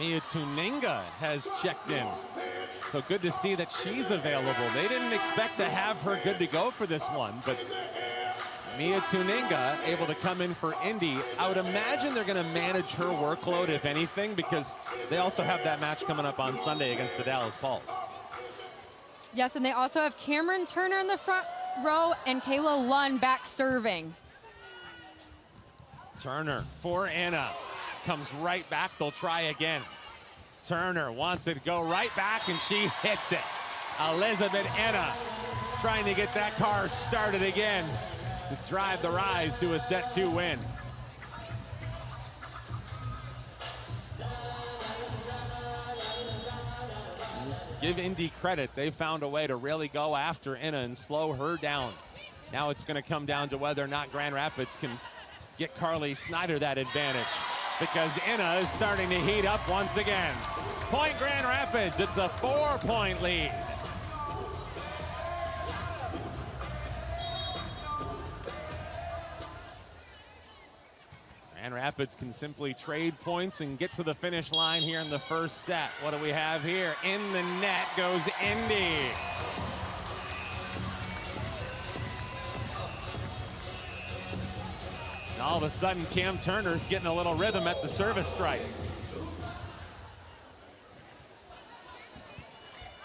Mia Tuninga has checked in. So good to see that she's available. They didn't expect to have her good to go for this one, but Mia Tuninga able to come in for Indy. I would imagine they're going to manage her workload, if anything, because they also have that match coming up on Sunday against the Dallas Pulse. Yes, and they also have Cameron Turner in the front row and Kayla Lund back serving. Turner for Anna. Comes right back. They'll try again. Turner wants it to go right back, and she hits it. Elizabeth Anna trying to get that car started again to drive the Rise to a set 2 win. Give Indy credit. They found a way to really go after Anna and slow her down. Now it's going to come down to whether or not Grand Rapids can get Carly Snyder that advantage, because Anna is starting to heat up once again. Point Grand Rapids. It's a 4-point lead. Grand Rapids can simply trade points and get to the finish line here in the first set. What do we have here? In the net goes Indy. And all of a sudden, Cam Turner's getting a little rhythm at the service strike.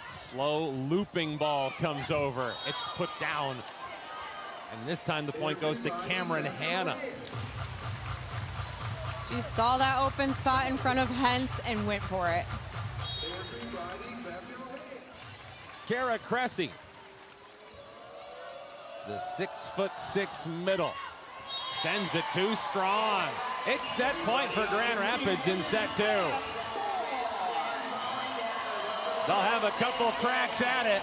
Slow looping ball comes over. It's put down. And this time the point goes to Cameron Hanna. She saw that open spot in front of Hentz and went for it. Kara Cressy, the 6'6" middle, sends it too strong. It's set point for Grand Rapids in set 2. They'll have a couple cracks at it.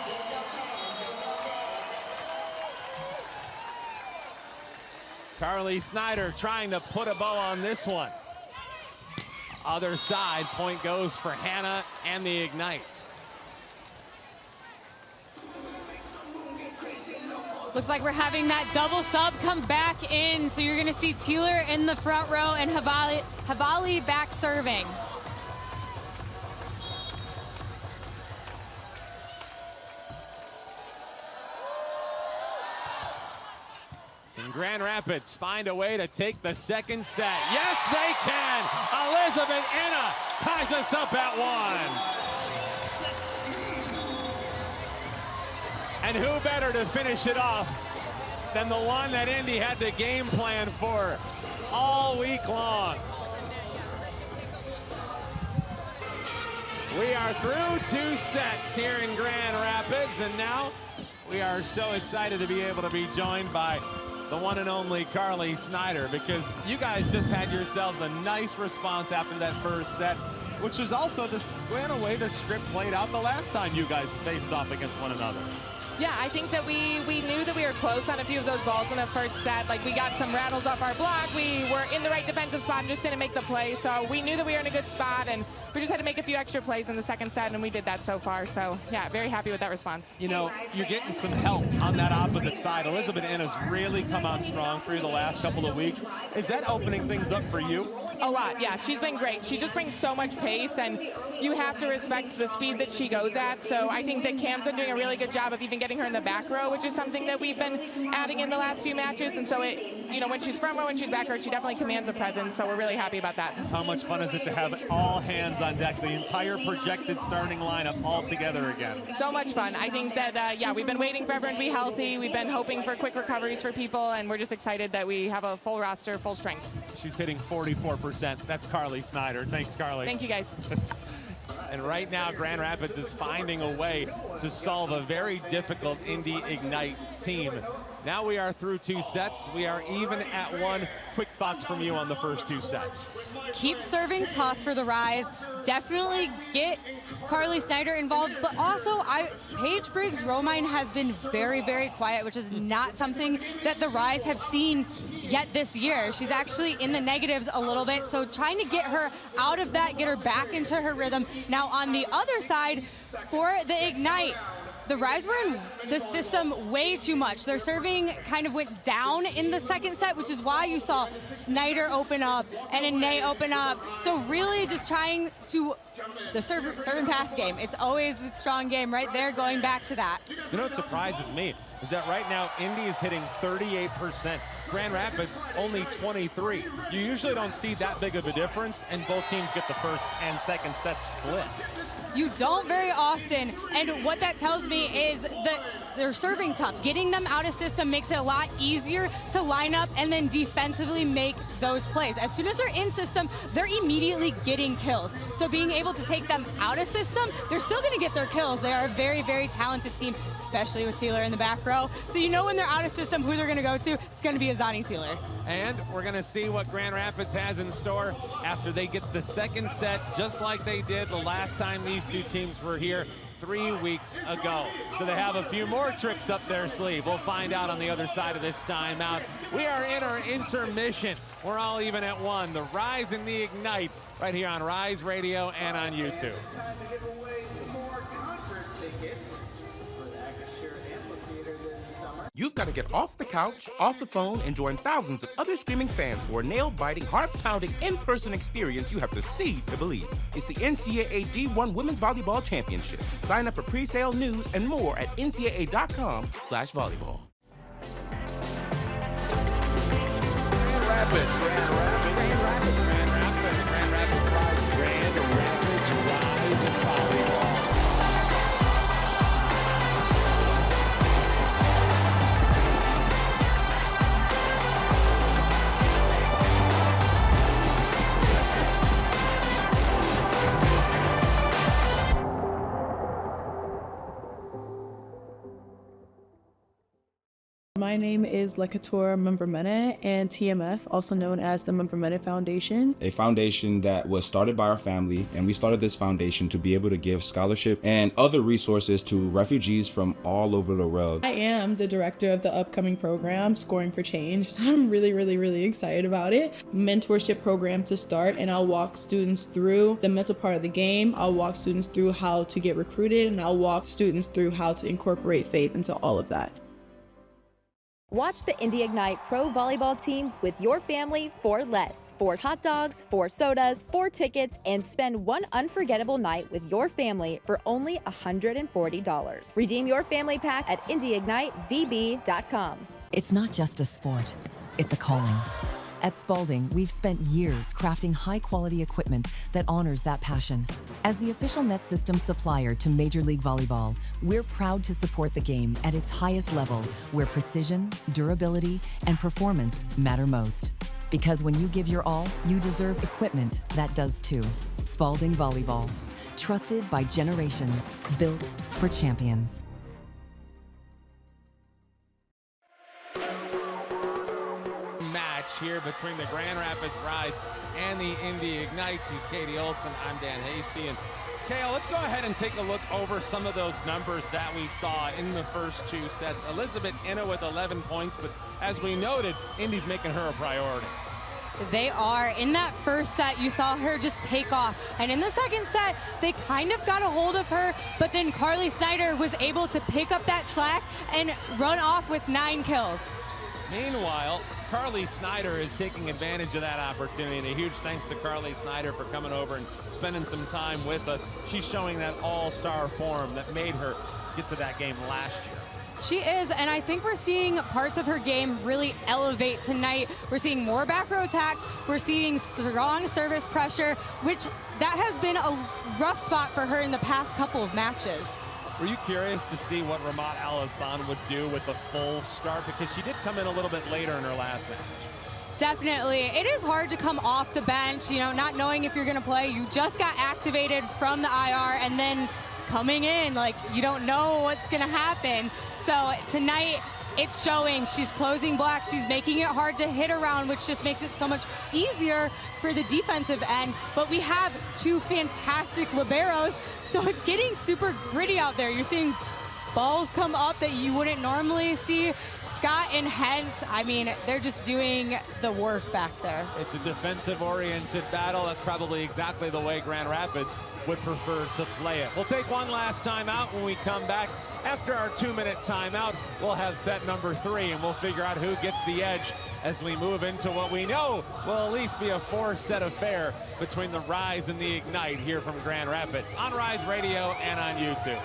Carly Snyder trying to put a bow on this one. Other side, point goes for Hanna and the Ignite. Looks like we're having that double sub come back in. So you're gonna see Teeler in the front row and Havali back serving. Can Grand Rapids find a way to take the second set? Yes, they can! Elizabeth Inna ties us up at 1. And who better to finish it off than the one that Indy had the game plan for all week long. We are through 2 sets here in Grand Rapids, and now we are so excited to be able to be joined by the one and only Carly Snyder, because you guys just had yourselves a nice response after that first set, which is also the way the script played out the last time you guys faced off against one another. Yeah, I think that we knew that we were close on a few of those balls in the first set. Like, we got some rattles off our block. We were in the right defensive spot and just didn't make the play. So we knew that we were in a good spot, and we just had to make a few extra plays in the second set, and we did that so far. So, yeah, very happy with that response. You know, you're getting some help on that opposite side. Elizabeth Inna's really come on strong for you the last couple of weeks. Is that opening things up for you? A lot, yeah. She's been great. She just brings so much pace, and you have to respect the speed that she goes at. So I think that Cam's been doing a really good job of even getting her in the back row, which is something that we've been adding in the last few matches. And so, you know, when she's front row, when she's back row, she definitely commands a presence. So we're really happy about that. How much fun is it to have all hands on deck, the entire projected starting lineup all together again? So much fun. I think that, yeah, we've been waiting for everyone to be healthy. We've been hoping for quick recoveries for people, and we're just excited that we have a full roster, full strength. She's hitting 44%. That's Carly Snyder. Thanks, Carly. Thank you, guys. And right now, Grand Rapids is finding a way to solve a very difficult Indy Ignite team. Now we are through 2 sets. We are even at 1. Quick thoughts from you on the first 2 sets. Keep serving tough for the Rise. Definitely get Carly Snyder involved, but also Paige Briggs-Romine has been very, very quiet, which is not something that the Rise have seen yet this year. She's actually in the negatives a little bit, so trying to get her out of that, get her back into her rhythm. Now on the other side, for the Ignite, the Rise were in the system way too much. Their serving kind of went down in the second set, which is why you saw Snyder open up and Inay open up. So really just trying to, the serve and pass game, it's always the strong game right there, going back to that. You know what surprises me is that right now Indy is hitting 38%. Grand Rapids only 23. You usually don't see that big of a difference, and both teams get the first and second sets split. You don't very often, and what that tells me is that they're serving tough. Getting them out of system makes it a lot easier to line up and then defensively make those plays. As soon as they're in system, they're immediately getting kills. So being able to take them out of system, they're still going to get their kills. They are a very, very talented team, especially with Teeler in the back row. So you know when they're out of system who they're going to go to. It's going to be Azani Teeler. And we're going to see what Grand Rapids has in store after they get the second set, just like they did the last time these two teams were here 3 weeks ago. So they have a few more tricks up their sleeve. We'll find out on the other side of this timeout. We are in our intermission. We're all even at 1. The Rise and the Ignite right here on Rise Radio and on YouTube. You've got to get off the couch, off the phone, and join thousands of other screaming fans for a nail-biting, heart-pounding, in-person experience you have to see to believe. It's the NCAA D1 Women's Volleyball Championship. Sign up for pre-sale news and more at ncaa.com/volleyball. Grand Rapids. Grand Rapids rise in volleyball. My name is Lekator Membermene, and TMF, also known as the Membermene Foundation. A foundation that was started by our family, and we started this foundation to be able to give scholarship and other resources to refugees from all over the world. I am the director of the upcoming program, Scoring for Change. I'm really excited about it. Mentorship program to start, and I'll walk students through the mental part of the game. I'll walk students through how to get recruited, and I'll walk students through how to incorporate faith into all of that. Watch the Indy Ignite Pro Volleyball team with your family for less. 4 hot dogs, 4 sodas, 4 tickets, and spend one unforgettable night with your family for only $140. Redeem your family pack at IndyIgniteVB.com. It's not just a sport, it's a calling. At Spalding, we've spent years crafting high-quality equipment that honors that passion. As the official net system supplier to Major League Volleyball, we're proud to support the game at its highest level, where precision, durability, and performance matter most. Because when you give your all, you deserve equipment that does too. Spalding Volleyball, trusted by generations, built for champions. Here between the Grand Rapids Rise and the Indy Ignite. She's Katie Olson. I'm Dan Hasty. And Kale, let's go ahead and take a look over some of those numbers that we saw in the first 2 sets. Elizabeth Inna with 11 points, but as we noted, Indy's making her a priority. They are. In that first set, you saw her just take off. And in the second set, they kind of got a hold of her, but then Carly Snyder was able to pick up that slack and run off with 9 kills. Meanwhile, Carly Snyder is taking advantage of that opportunity, and a huge thanks to Carly Snyder for coming over and spending some time with us. She's showing that all-star form that made her get to that game last year. She is, and I think we're seeing parts of her game really elevate tonight. We're seeing more back row attacks. We're seeing strong service pressure, which that has been a rough spot for her in the past couple of matches. Were you curious to see what Ramat Al-Hassan would do with the full start? Because she did come in a little bit later in her last match. Definitely. It is hard to come off the bench, you know, not knowing if you're going to play. You just got activated from the IR, and then coming in, like, you don't know what's going to happen. So tonight, it's showing. She's closing blocks. She's making it hard to hit around, which just makes it so much easier for the defensive end. But we have 2 fantastic liberos, so it's getting super gritty out there. You're seeing balls come up that you wouldn't normally see. Scott and Hens, I mean, they're just doing the work back there. It's a defensive-oriented battle. That's probably exactly the way Grand Rapids would prefer to play it. We'll take one last timeout when we come back. After our 2-minute timeout, we'll have set number 3, and we'll figure out who gets the edge as we move into what we know will at least be a 4-set affair between the Rise and the Ignite here from Grand Rapids on Rise Radio and on YouTube.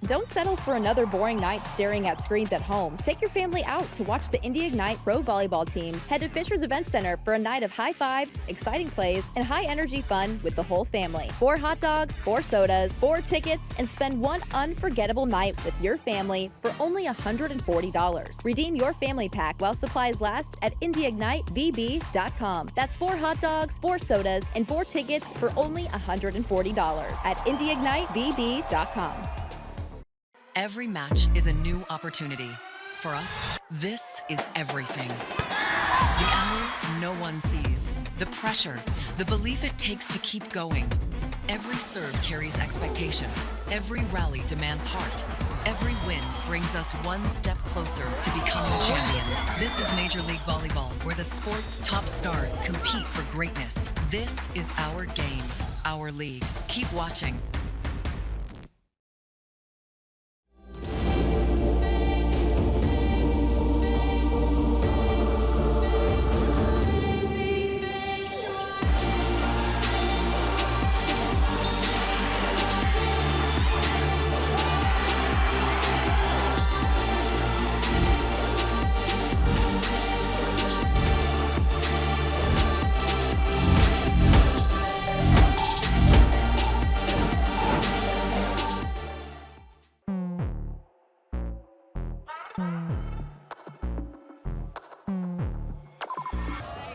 Don't settle for another boring night staring at screens at home. Take your family out to watch the Indy Ignite Pro Volleyball team. Head to Fisher's Event Center for a night of high fives, exciting plays, and high-energy fun with the whole family. 4 hot dogs, 4 sodas, 4 tickets, and spend one unforgettable night with your family for only $140. Redeem your family pack while supplies last at IndyIgniteVB.com. That's 4 hot dogs, 4 sodas, and 4 tickets for only $140 at IndyIgniteVB.com. Every match is a new opportunity. For us, this is everything. The hours no one sees, the pressure, the belief it takes to keep going. Every serve carries expectation. Every rally demands heart. Every win brings us one step closer to becoming champions. This is Major League Volleyball, where the sport's top stars compete for greatness. This is our game, our league. Keep watching.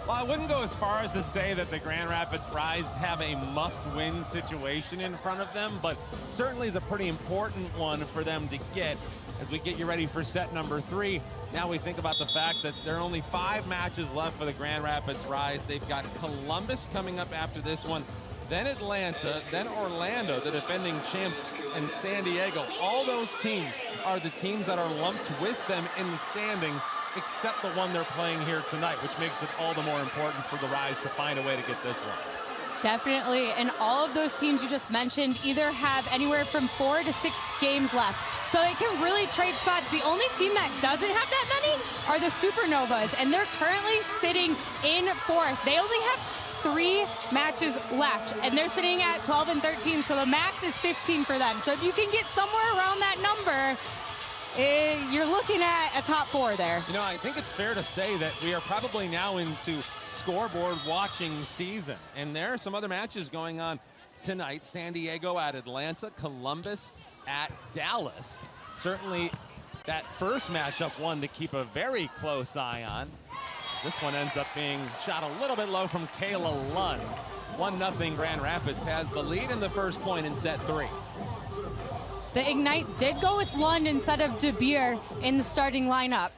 Well, I wouldn't go as far as to say that the Grand Rapids Rise have a must-win situation in front of them, but certainly is a pretty important one for them to get as we get you ready for set number 3. Now we think about the fact that there are only 5 matches left for the Grand Rapids Rise. They've got Columbus coming up after this one, then Atlanta, then Orlando, the defending champs, and San Diego. All those teams are the teams that are lumped with them in the standings, except the one they're playing here tonight, which makes it all the more important for the Rise to find a way to get this one. Definitely, and all of those teams you just mentioned either have anywhere from 4 to 6 games left, so they can really trade spots. The only team that doesn't have that many are the Supernovas, and they're currently sitting in 4th. They only have 3 matches left, and they're sitting at 12 and 13, so the max is 15 for them. So if you can get somewhere around that number, you're looking at a top 4 there. You know, I think it's fair to say that we are probably now into scoreboard watching season, and there are some other matches going on tonight. San Diego at Atlanta, Columbus at Dallas. Certainly that first matchup one to keep a very close eye on. This one ends up being shot a little bit low from Kayla Lund. 1-0 Grand Rapids has the lead in the first point in set 3. The Ignite did go with Lund instead of De Beer in the starting lineup.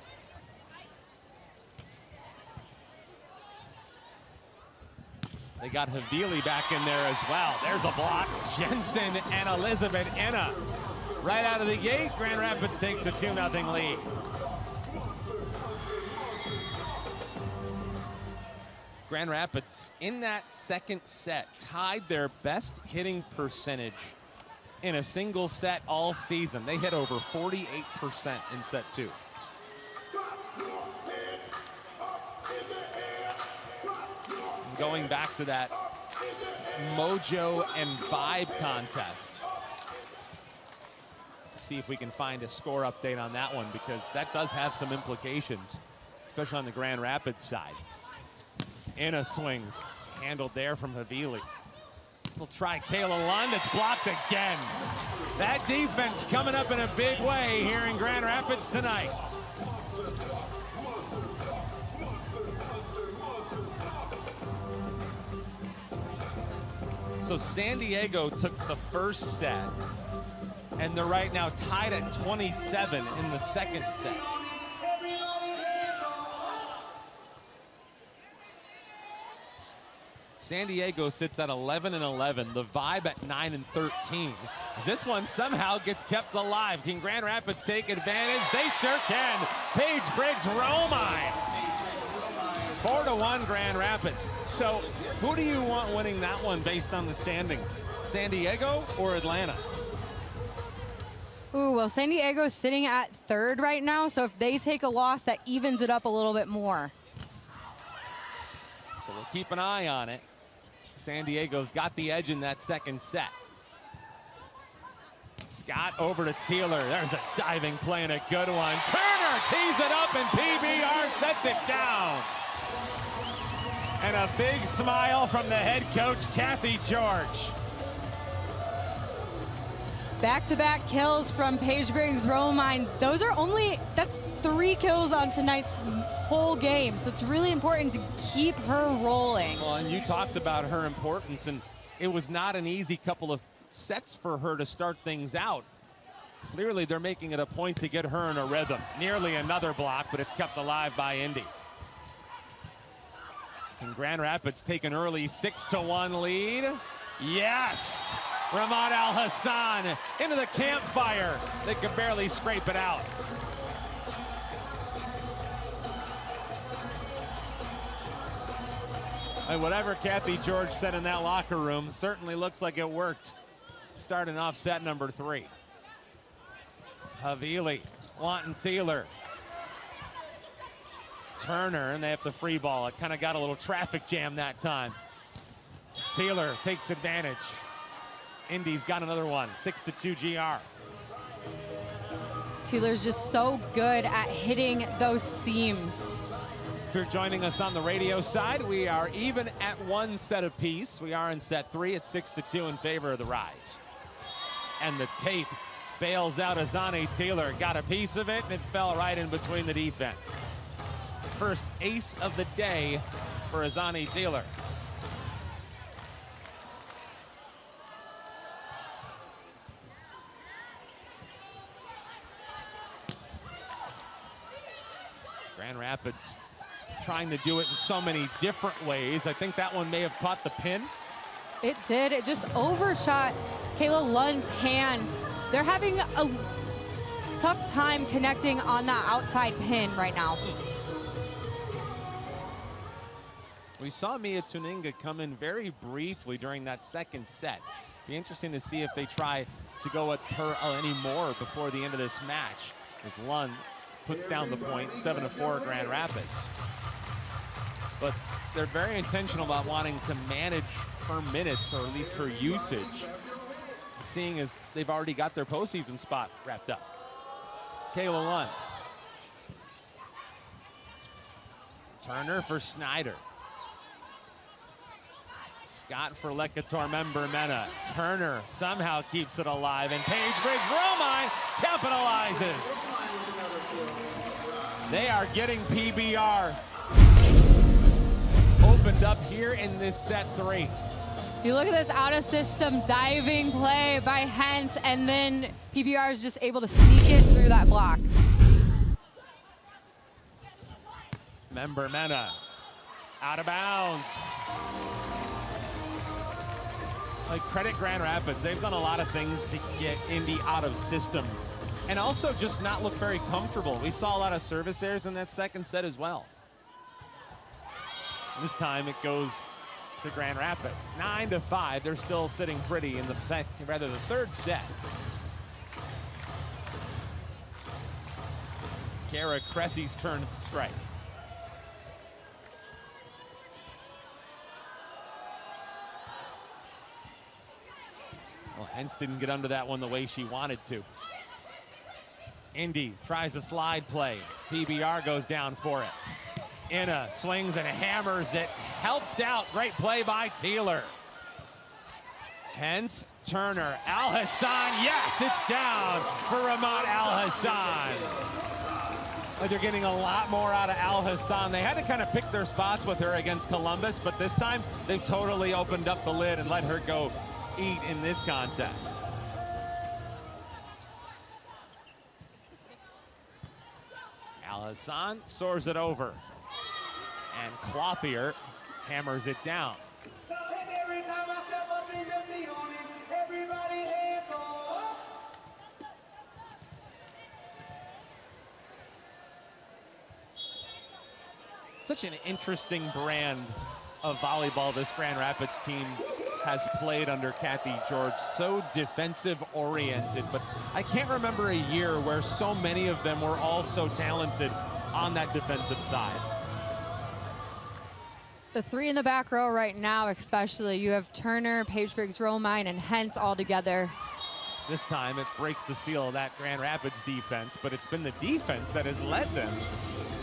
They got Havili back in there as well. There's a block. Jensen and Elizabeth Enna. Right out of the gate, Grand Rapids takes a 2-0 lead. Grand Rapids in that second set tied their best hitting percentage in a single set all season. They hit over 48% in set 2. And going back to that mojo and vibe contest, let's see if we can find a score update on that one, because that does have some implications, especially on the Grand Rapids side. Enna swings, handled there from Havili. We'll try Kayla Lund. It's blocked again. That defense coming up in a big way here in Grand Rapids tonight. So San Diego took the first set, and they're right now tied at 27 in the second set. San Diego sits at 11 and 11. The Vibe at 9 and 13. This one somehow gets kept alive. Can Grand Rapids take advantage? They sure can. Paige Briggs Romine. 4-1 Grand Rapids. So who do you want winning that one based on the standings? San Diego or Atlanta? Ooh, well, San Diego's sitting at 3rd right now, so if they take a loss, that evens it up a little bit more. So we'll keep an eye on it. San Diego's got the edge in that second set. Scott over to Teeler. There's a diving play and a good one. Turner tees it up and PBR sets it down. And a big smile from the head coach, Kathy George. Back-to-back kills from Paige Briggs Romine. That's 3 kills on tonight's whole game, so it's really important to keep her rolling. Well, and you talked about her importance, and it was not an easy couple of sets for her to start things out. Clearly, they're making it a point to get her in a rhythm. Nearly another block, but it's kept alive by Indy. Can Grand Rapids take an early 6-1 lead? Yes! Ramad Al-Hassan into the campfire. They could barely scrape it out. And whatever Kathy George said in that locker room certainly looks like it worked. Starting off set number 3. Havili wanting Taylor. Turner, and they have the free ball. It kind of got a little traffic jam that time. Taylor takes advantage. Indy's got another one, 6-2 GR. Taylor's just so good at hitting those seams. If you're joining us on the radio side, we are even at 1 set apiece. We are in set 3 at 6-2 in favor of the Rise. And the tape bails out Azani Taylor. Got a piece of it, and it fell right in between the defense. First ace of the day for Azani Taylor. Grand Rapids trying to do it in so many different ways. I think that one may have caught the pin. It did. It just overshot Kayla Lund's hand. They're having a tough time connecting on that outside pin right now. We saw Mia Tuninga come in very briefly during that second set. Be interesting to see if they try to go at her any more before the end of this match, as Lund puts down the point, 7-4 Grand Rapids. But they're very intentional about wanting to manage her minutes, or at least her usage, seeing as they've already got their postseason spot wrapped up. Kayla Lund. Turner for Snyder. Scott for Lecator Member-Mena. Turner somehow keeps it alive, and Paige Briggs-Romine capitalizes. They are getting PBR opened up here in this set 3. You look at this out-of-system diving play by Hentz, and then PBR is just able to sneak it through that block. Member-Mena out of bounds. Like, credit Grand Rapids. They've done a lot of things to get Indy out of system, and also just not look very comfortable. We saw a lot of service errors in that second set as well. This time it goes to Grand Rapids. 9-5. They're still sitting pretty in the third set. Kara Cressy's turn to strike. Well, Hentz didn't get under that one the way she wanted to. Indy tries a slide play. PBR goes down for it. Inna swings and hammers it. Helped out. Great play by Taylor. Hentz, Turner, Al-Hassan. Yes, it's down for Ramad Al-Hassan. Like, they're getting a lot more out of Al-Hassan. They had to kind of pick their spots with her against Columbus, but this time they've totally opened up the lid and let her go eat in this contest. Al-Hassan soars it over, and Clothier hammers it down. Such an interesting brand of volleyball this Grand Rapids team has played under Kathy George. So defensive oriented, but I can't remember a year where so many of them were all so talented on that defensive side. The 3 in the back row right now, especially, you have Turner, Paige Briggs-Romine, and Hentz all together. This time it breaks the seal of that Grand Rapids defense, but it's been the defense that has led them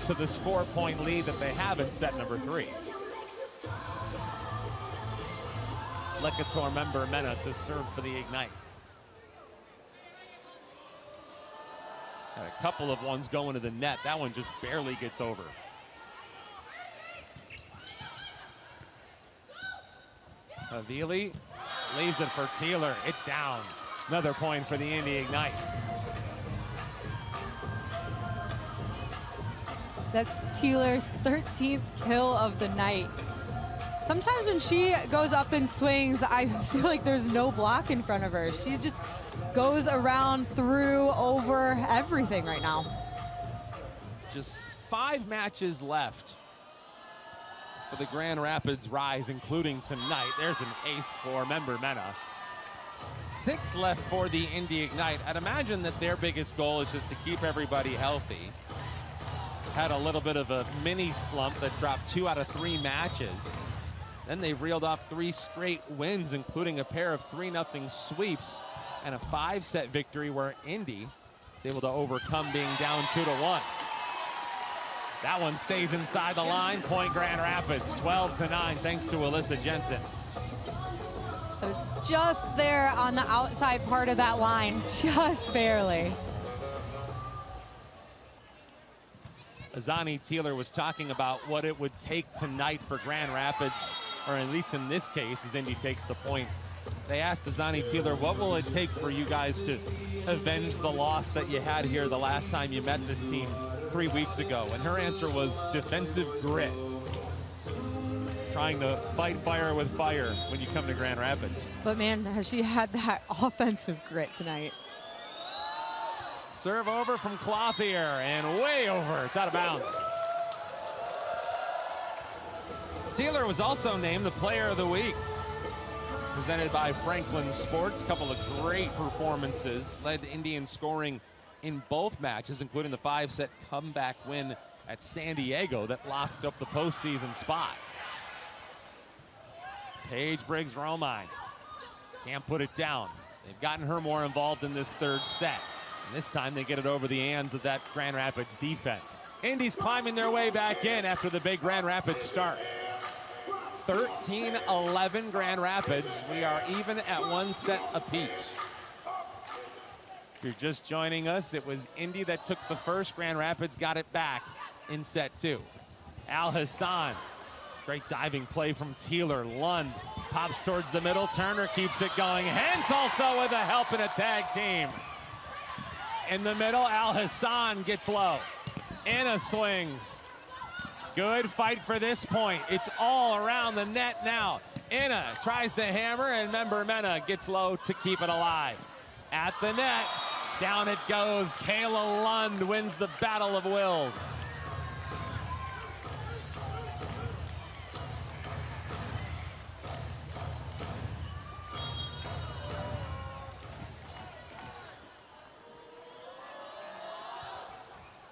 to this 4-point lead that they have in set number 3. Lecator Member-Mena to serve for the Ignite. Got a couple of ones going to the net. That one just barely gets over. Havili leaves it for Taylor. It's down. Another point for the Indy Ignite. That's Taylor's 13th kill of the night. sometimes when she goes up and swings, I feel like there's no block in front of her. She just goes around, through, over, everything right now. Just 5 matches left for the Grand Rapids Rise, including tonight. There's an ace for member Mena. 6 left for the Indy Ignite. I'd imagine that their biggest goal is just to keep everybody healthy. Had a little bit of a mini slump that dropped 2 out of 3 matches. Then they reeled off 3 straight wins, including a pair of 3-0 sweeps and a 5-set victory where Indy is able to overcome being down 2-1. That one stays inside the line. Point Grand Rapids, 12-9, thanks to Alyssa Jensen. It was just there on the outside part of that line, just barely. Azani Taylor was talking about what it would take tonight for Grand Rapids, or at least in this case, as Indy takes the point. They asked Azani Taylor, what will it take for you guys to avenge the loss that you had here the last time you met this team 3 weeks ago? And her answer was defensive grit. Trying to fight fire with fire when you come to Grand Rapids. But man, has she had that offensive grit tonight. Serve over from Clothier and way over. It's out of bounds. Taylor was also named the Player of the Week, presented by Franklin Sports. A couple of great performances. Led Indy in scoring in both matches, including the 5-set comeback win at San Diego that locked up the postseason spot. Paige Briggs-Romine can't put it down. They've gotten her more involved in this 3rd set. And this time they get it over the hands of that Grand Rapids defense. Indy's climbing their way back in after the big Grand Rapids start. 13-11 Grand Rapids. We are even at 1 set apiece. If you're just joining us, it was Indy that took the first. Grand Rapids got it back in set 2. Al Hassan. Great diving play from Taylor. Lund pops towards the middle. Turner keeps it going. Hens also with a help in a tag team. In the middle, Al Hassan gets low. Anna swings. Good fight for this point. It's all around the net now. Anna tries to hammer, and member Mena gets low to keep it alive. At the net, down it goes. Kayla Lund wins the Battle of Wills.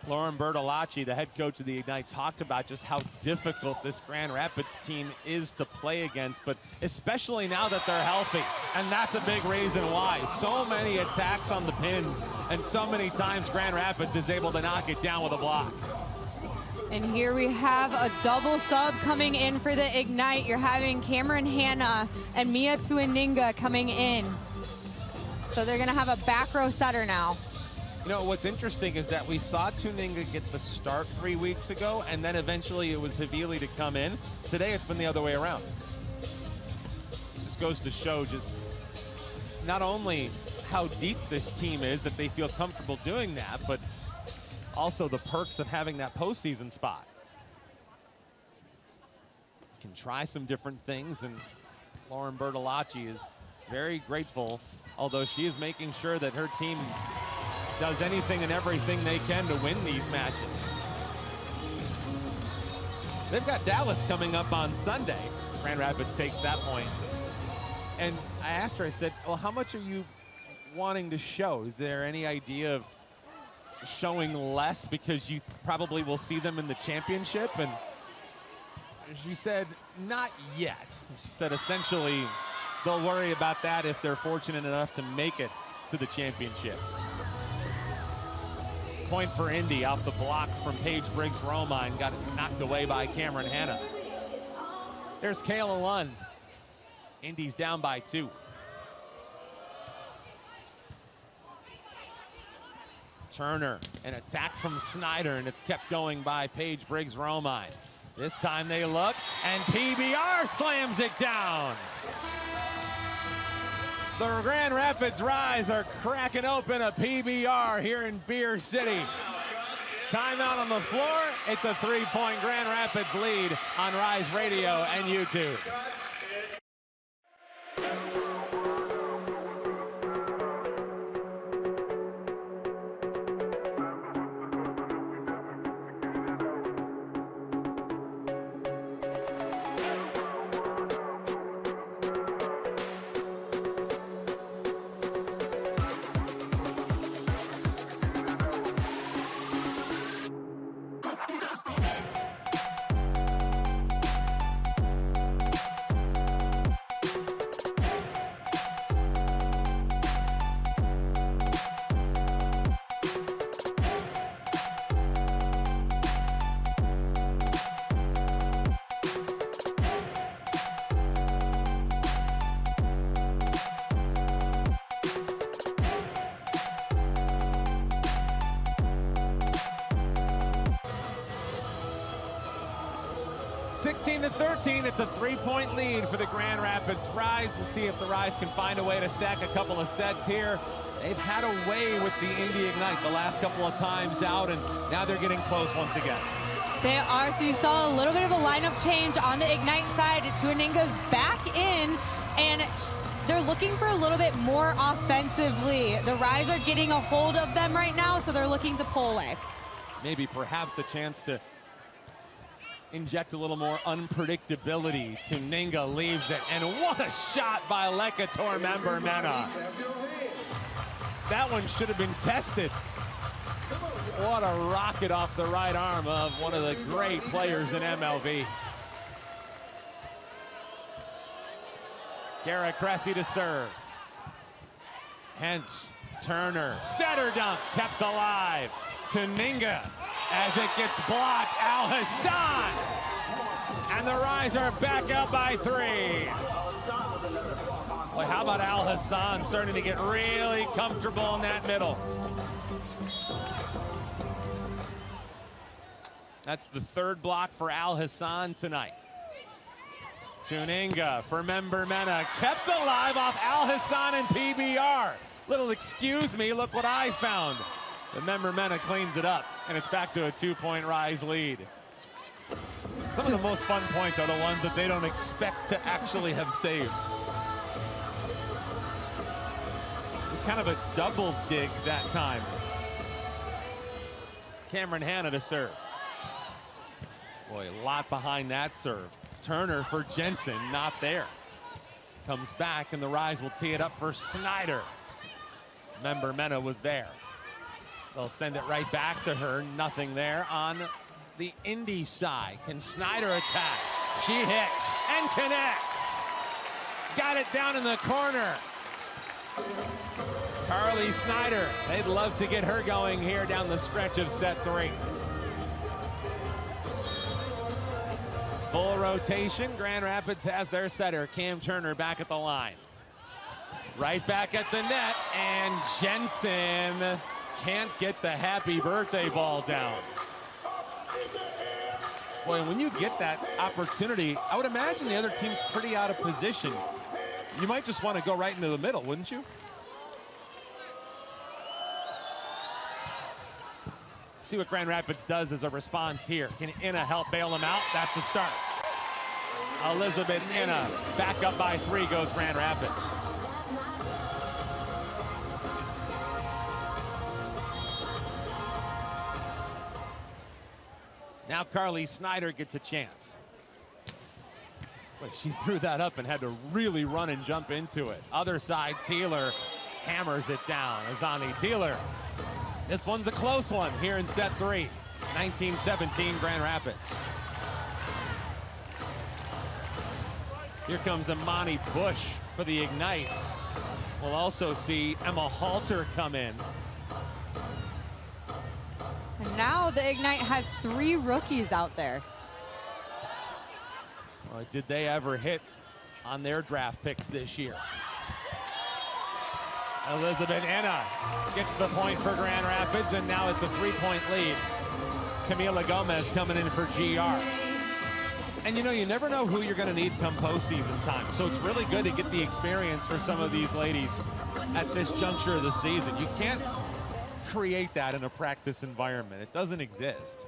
Lauren Bertolacci, the head coach of the Ignite, talked about just how difficult this Grand Rapids team is to play against, but especially now that they're healthy. And that's a big reason why. So many attacks on the pins, and so many times Grand Rapids is able to knock it down with a block. And here we have a double sub coming in for the Ignite. You're having Cameron Hanna and Mia Tuaninga coming in. So they're gonna have a back row setter now. You know, what's interesting is that we saw Tuaninga get the start 3 weeks ago, and then eventually it was Havili to come in. Today it's been the other way around. It just goes to show just not only how deep this team is, that they feel comfortable doing that, but also the perks of having that postseason spot. Can try some different things, and Lauren Bertolacci is very grateful, although she is making sure that her team does anything and everything they can to win these matches. They've got Dallas coming up on Sunday. Grand Rapids takes that point. And I asked her, I said, well, how much are you wanting to show? Is there any idea of showing less because you probably will see them in the championship? And she said, not yet. She said, essentially, they'll worry about that if they're fortunate enough to make it to the championship. Point for Indy off the block from Paige Briggs-Romine. Got it knocked away by Cameron Hanna. There's Kayla Lund. Indy's down by 2. Turner, an attack from Snyder, and it's kept going by Paige Briggs-Romine. This time they look, and PBR slams it down. The Grand Rapids Rise are cracking open a PBR here in Beer City. Timeout on the floor. It's a 3-point Grand Rapids lead on Rise Radio and YouTube. To 13, it's a 3-point lead for the Grand Rapids Rise. We'll see if the Rise can find a way to stack a couple of sets here. They've had a way with the Indy Ignite the last couple of times out, and now they're getting close once again. They are, so you saw a little bit of a lineup change on the Ignite side. Tuaninga's back in, and they're looking for a little bit more offensively. The Rise are getting a hold of them right now, so they're looking to pull away. Maybe perhaps a chance to inject a little more unpredictability. Tuaninga leaves it, and what a shot by Lekator member Mena. That one should have been tested. What a rocket off the right arm of one of the great players in MLV. Gara Cressy to serve. Hence, Turner, setter dunk, kept alive. Tuaninga, as it gets blocked, Al Hassan. And the Rise are back up by 3. Boy, how about Al Hassan starting to get really comfortable in that middle. That's the 3rd block for Al Hassan tonight. Tuaninga for member Mena, kept alive off Al Hassan and PBR. Little excuse me, look what I found. The member Mena cleans it up, and it's back to a 2-point Rise lead. Some of the most fun points are the ones that they don't expect to actually have saved. It's kind of a double dig that time. Cameron Hanna to serve. Boy, a lot behind that serve. Turner for Jensen, not there. Comes back, and the Rise will tee it up for Snyder. Member Mena was there. They'll send it right back to her. Nothing there on the Indy side. Can Snyder attack? She hits and connects. Got it down in the corner. Carly Snyder. They'd love to get her going here down the stretch of set 3. Full rotation. Grand Rapids has their setter, Cam Turner, back at the line. Right back at the net, and Jensen can't get the happy birthday ball down. Boy, when you get that opportunity, I would imagine the other team's pretty out of position. You might just want to go right into the middle, wouldn't you? See what Grand Rapids does as a response here. Can Inna help bail them out? That's the start. Elizabeth Inna back up by 3 goes Grand Rapids. Now Carly Snyder gets a chance. But she threw that up and had to really run and jump into it. Other side, Taylor hammers it down. Azani Taylor. This one's a close one here in set 3. 19-17 Grand Rapids. Here comes Imani Bush for the Ignite. We'll also see Emma Halter come in. And now the Ignite has 3 rookies out there. Well, did they ever hit on their draft picks this year? Elizabeth Inna gets the point for Grand Rapids, and now it's a 3-point lead. Camila Gomez coming in for GR. And you know, you never know who you're going to need come postseason time. So it's really good to get the experience for some of these ladies at this juncture of the season. You can't create that in a practice environment? It doesn't exist.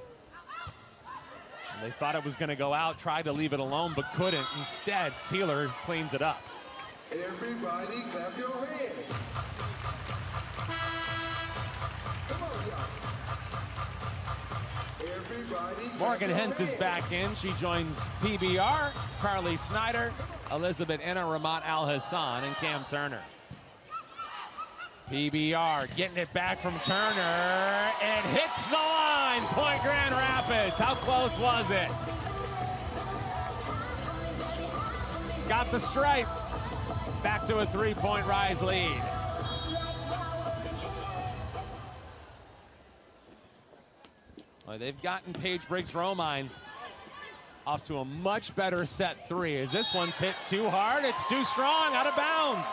And they thought it was going to go out, tried to leave it alone, but couldn't. Instead, Taylor cleans it up. Everybody clap your hands. Come on, y'all. Everybody. Morgan Hentz is back in. She joins PBR, Carly Snyder, Elizabeth Inna, Ramat Al-Hassan, and Cam Turner. PBR getting it back from Turner. It hits the line. Point Grand Rapids. How close was it? Got the stripe. Back to a 3-point Rise lead. Well, they've gotten Paige Briggs-Romine off to a much better set 3. As this one's hit too hard, it's too strong, out of bounds.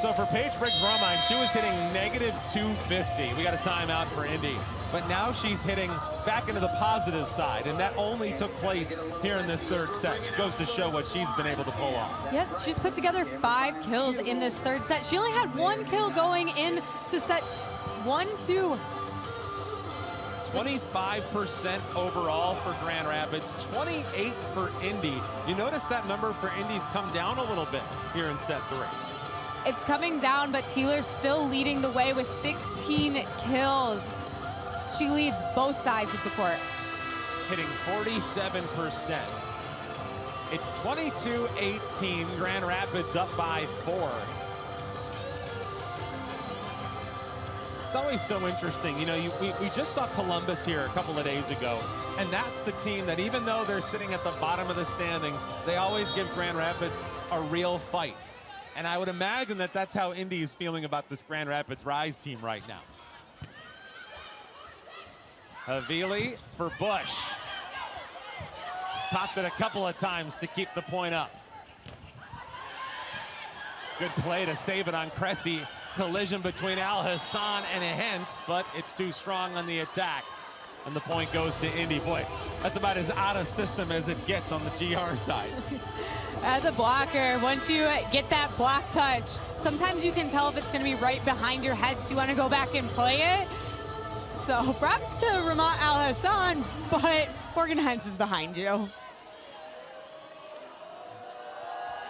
So for Paige Briggs-Romine, she was hitting -250. We got a timeout for Indy. But now she's hitting back into the positive side, and that only took place here in this third set. It goes to show what she's been able to pull off. Yeah, she's put together 5 kills in this third set. She only had 1 kill going into set 1-2. 25% overall for Grand Rapids, 28 for Indy. You notice that number for Indy's come down a little bit here in set 3. It's coming down, but Taylor's still leading the way with 16 kills. She leads both sides of the court. Hitting 47%. It's 22-18, Grand Rapids up by 4. It's always so interesting. You know, we just saw Columbus here a couple of days ago, and that's the team that, even though they're sitting at the bottom of the standings, they always give Grand Rapids a real fight. And I would imagine that that's how Indy is feeling about this Grand Rapids Rise team right now. Havili for Bush. Popped it a couple of times to keep the point up. Good play to save it on Cressy. Collision between Al-Hassan and Hentz, but it's too strong on the attack. And the point goes to Indy. Boy, that's about as out of system as it gets on the GR side. As a blocker, once you get that block touch, sometimes you can tell if it's going to be right behind your head, so you want to go back and play it. So props to Ramat Al-Hassan, but Morgan Hentz is behind you.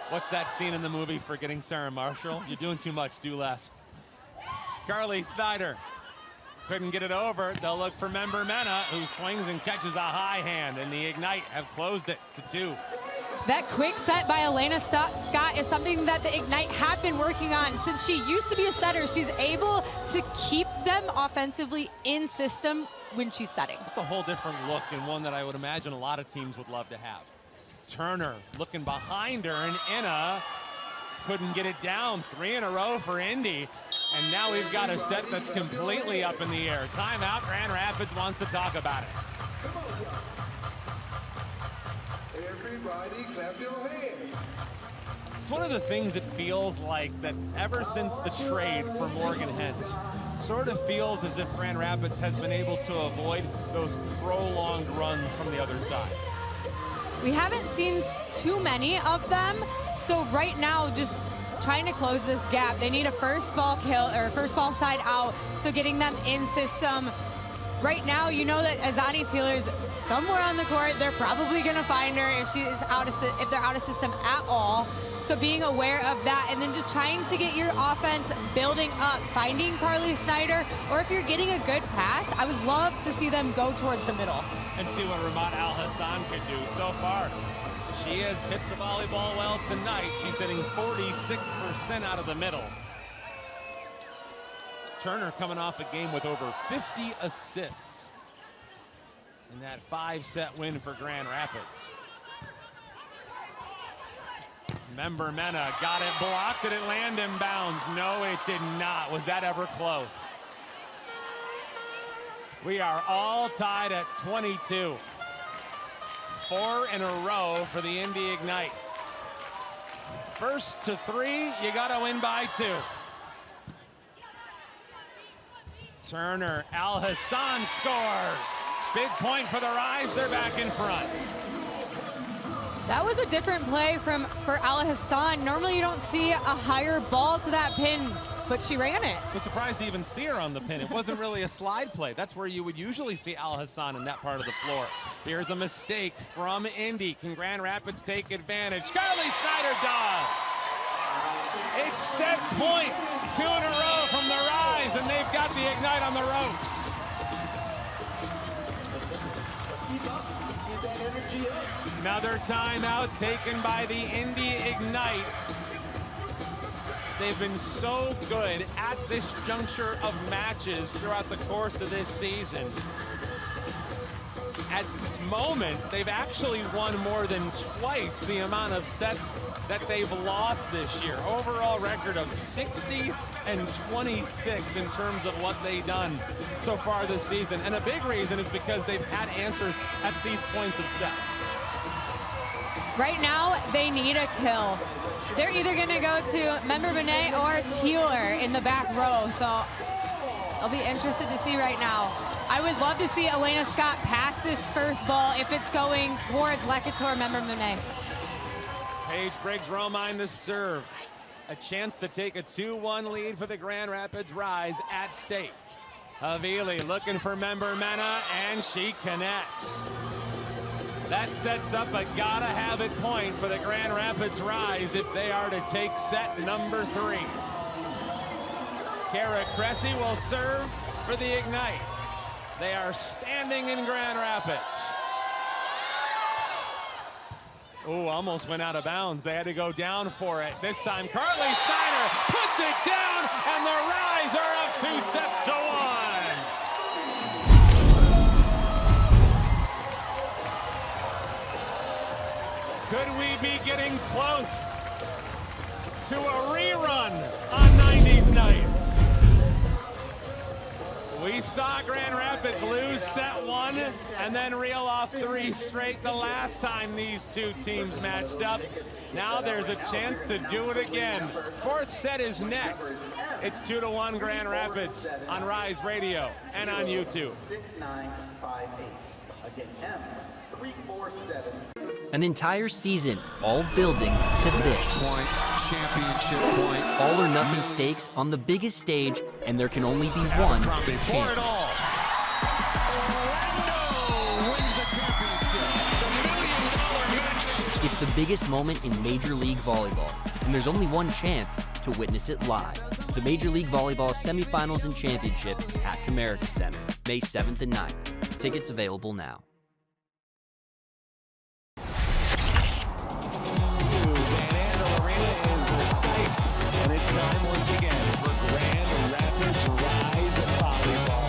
What's that scene in the movie, Forgetting Sarah Marshall? You're doing too much, do less. Carly Snyder couldn't get it over. They'll look for Member Mena, who swings and catches a high hand, and the Ignite have closed it to 2. That quick set by Elena Scott is something that the Ignite have been working on. Since she used to be a setter, she's able to keep them offensively in system when she's setting. It's a whole different look, and one that I would imagine a lot of teams would love to have. Turner looking behind her, and Inna couldn't get it down. 3 in a row for Indy. And now we've got a set that's completely up in the air. Timeout, Grand Rapids wants to talk about it. Everybody clap your hands. It's one of the things it feels like that ever since the trade for Morgan Hentz, sort of feels as if Grand Rapids has been able to avoid those prolonged runs from the other side. We haven't seen too many of them, so right now just trying to close this gap. They need a first ball kill or first ball side out, so getting them in system. Right now, you know that Azani Taylor's somewhere on the court. They're probably going to find her if she's if they're out of system at all. So being aware of that, and then just trying to get your offense building up, finding Carly Snyder, or if you're getting a good pass, I would love to see them go towards the middle. And see what Ramat Al-Hassan could do. So far, she has hit the volleyball well tonight. She's hitting 46% out of the middle. Turner coming off a game with over 50 assists in that 5-set win for Grand Rapids. Member Mena got it blocked. Did it land in bounds? No, it did not. Was that ever close? We are all tied at 22. 4 in a row for the Indy Ignite. First to 3, you gotta win by 2. Turner, Al-Hassan scores. Big point for the Rise, they're back in front. That was a different play for Al-Hassan. Normally you don't see a higher ball to that pin but she ran it. I was surprised to even see her on the pin. It wasn't really a slide play. That's where you would usually see Al Hassan in that part of the floor. Here's a mistake from Indy. Can Grand Rapids take advantage? Carly Snyder does. It's set point. 2 in a row from the Rise, and they've got the Ignite on the ropes. Another timeout taken by the Indy Ignite. They've been so good at this juncture of matches throughout the course of this season. At this moment, they've actually won more than twice the amount of sets that they've lost this year. Overall record of 60 and 26 in terms of what they've done so far this season. And a big reason is because they've had answers at these points of sets. Right now, they need a kill. They're either going to go to Member Benet or Teeler in the back row. So I'll be interested to see right now. I would love to see Elena Scott pass this first ball if it's going towards Lecator Member Benet. Paige Briggs-Romine the serve. A chance to take a 2-1 lead for the Grand Rapids Rise at stake. Havili looking for Member Mena, and she connects. That sets up a gotta have it point for the Grand Rapids Rise if they are to take set number 3. Kara Cressy will serve for the Ignite. They are standing in Grand Rapids. Oh, almost went out of bounds. They had to go down for it. This time, Carly Steiner puts it down, and the Rise are up 2-1. Could we be getting close to a rerun on 90s night? We saw Grand Rapids lose set 1 and then reel off 3 straight the last time these two teams matched up. Now there's a chance to do it again. 4th set is next. It's 2-1 Grand Rapids on Rise Radio and on YouTube. 6958. Again, M347. An entire season, all building to this. Point, championship point. All or nothing stakes on the biggest stage, and there can only be one For it all. Orlando wins the championship. The $1 million match. It's the biggest moment in Major League Volleyball, and there's only one chance to witness it live. The Major League Volleyball semifinals and championship at Comerica Center, May 7th and 9th. Tickets available now. And it's time once again for Grand Rapids Rise Volleyball.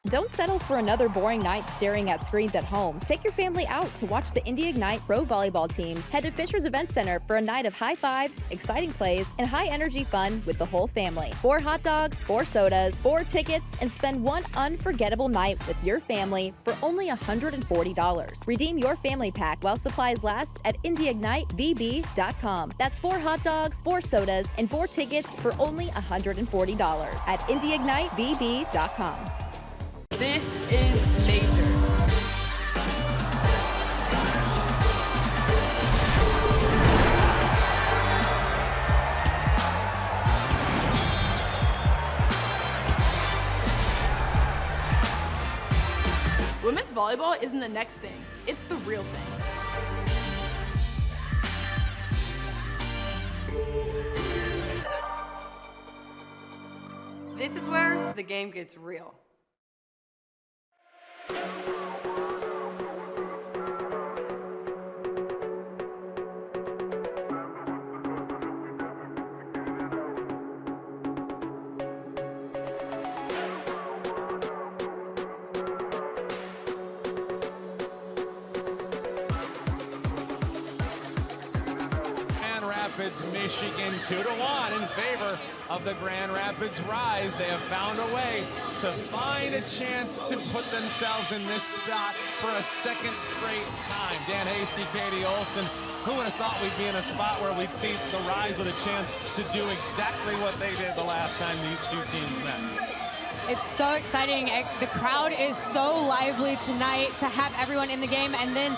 Don't settle for another boring night staring at screens at home. Take your family out to watch the Indy Ignite Pro Volleyball team. Head to Fisher's Event Center for a night of high fives, exciting plays, and high-energy fun with the whole family. 4 hot dogs, 4 sodas, 4 tickets, and spend one unforgettable night with your family for only $140. Redeem your family pack while supplies last at IndyIgniteVB.com. That's 4 hot dogs, 4 sodas, and 4 tickets for only $140 at IndyIgniteVB.com. This is major. Women's volleyball isn't the next thing, it's the real thing. This is where the game gets real. Rapids, Michigan, 2-1 in favor of the Grand Rapids Rise. They have found a way to find a chance to put themselves in this spot for a second straight time. Dan Hasty, Katie Olson. Who would have thought we'd be in a spot where we'd see the Rise with a chance to do exactly what they did the last time these two teams met? It's so exciting. The crowd is so lively tonight to have everyone in the game. And then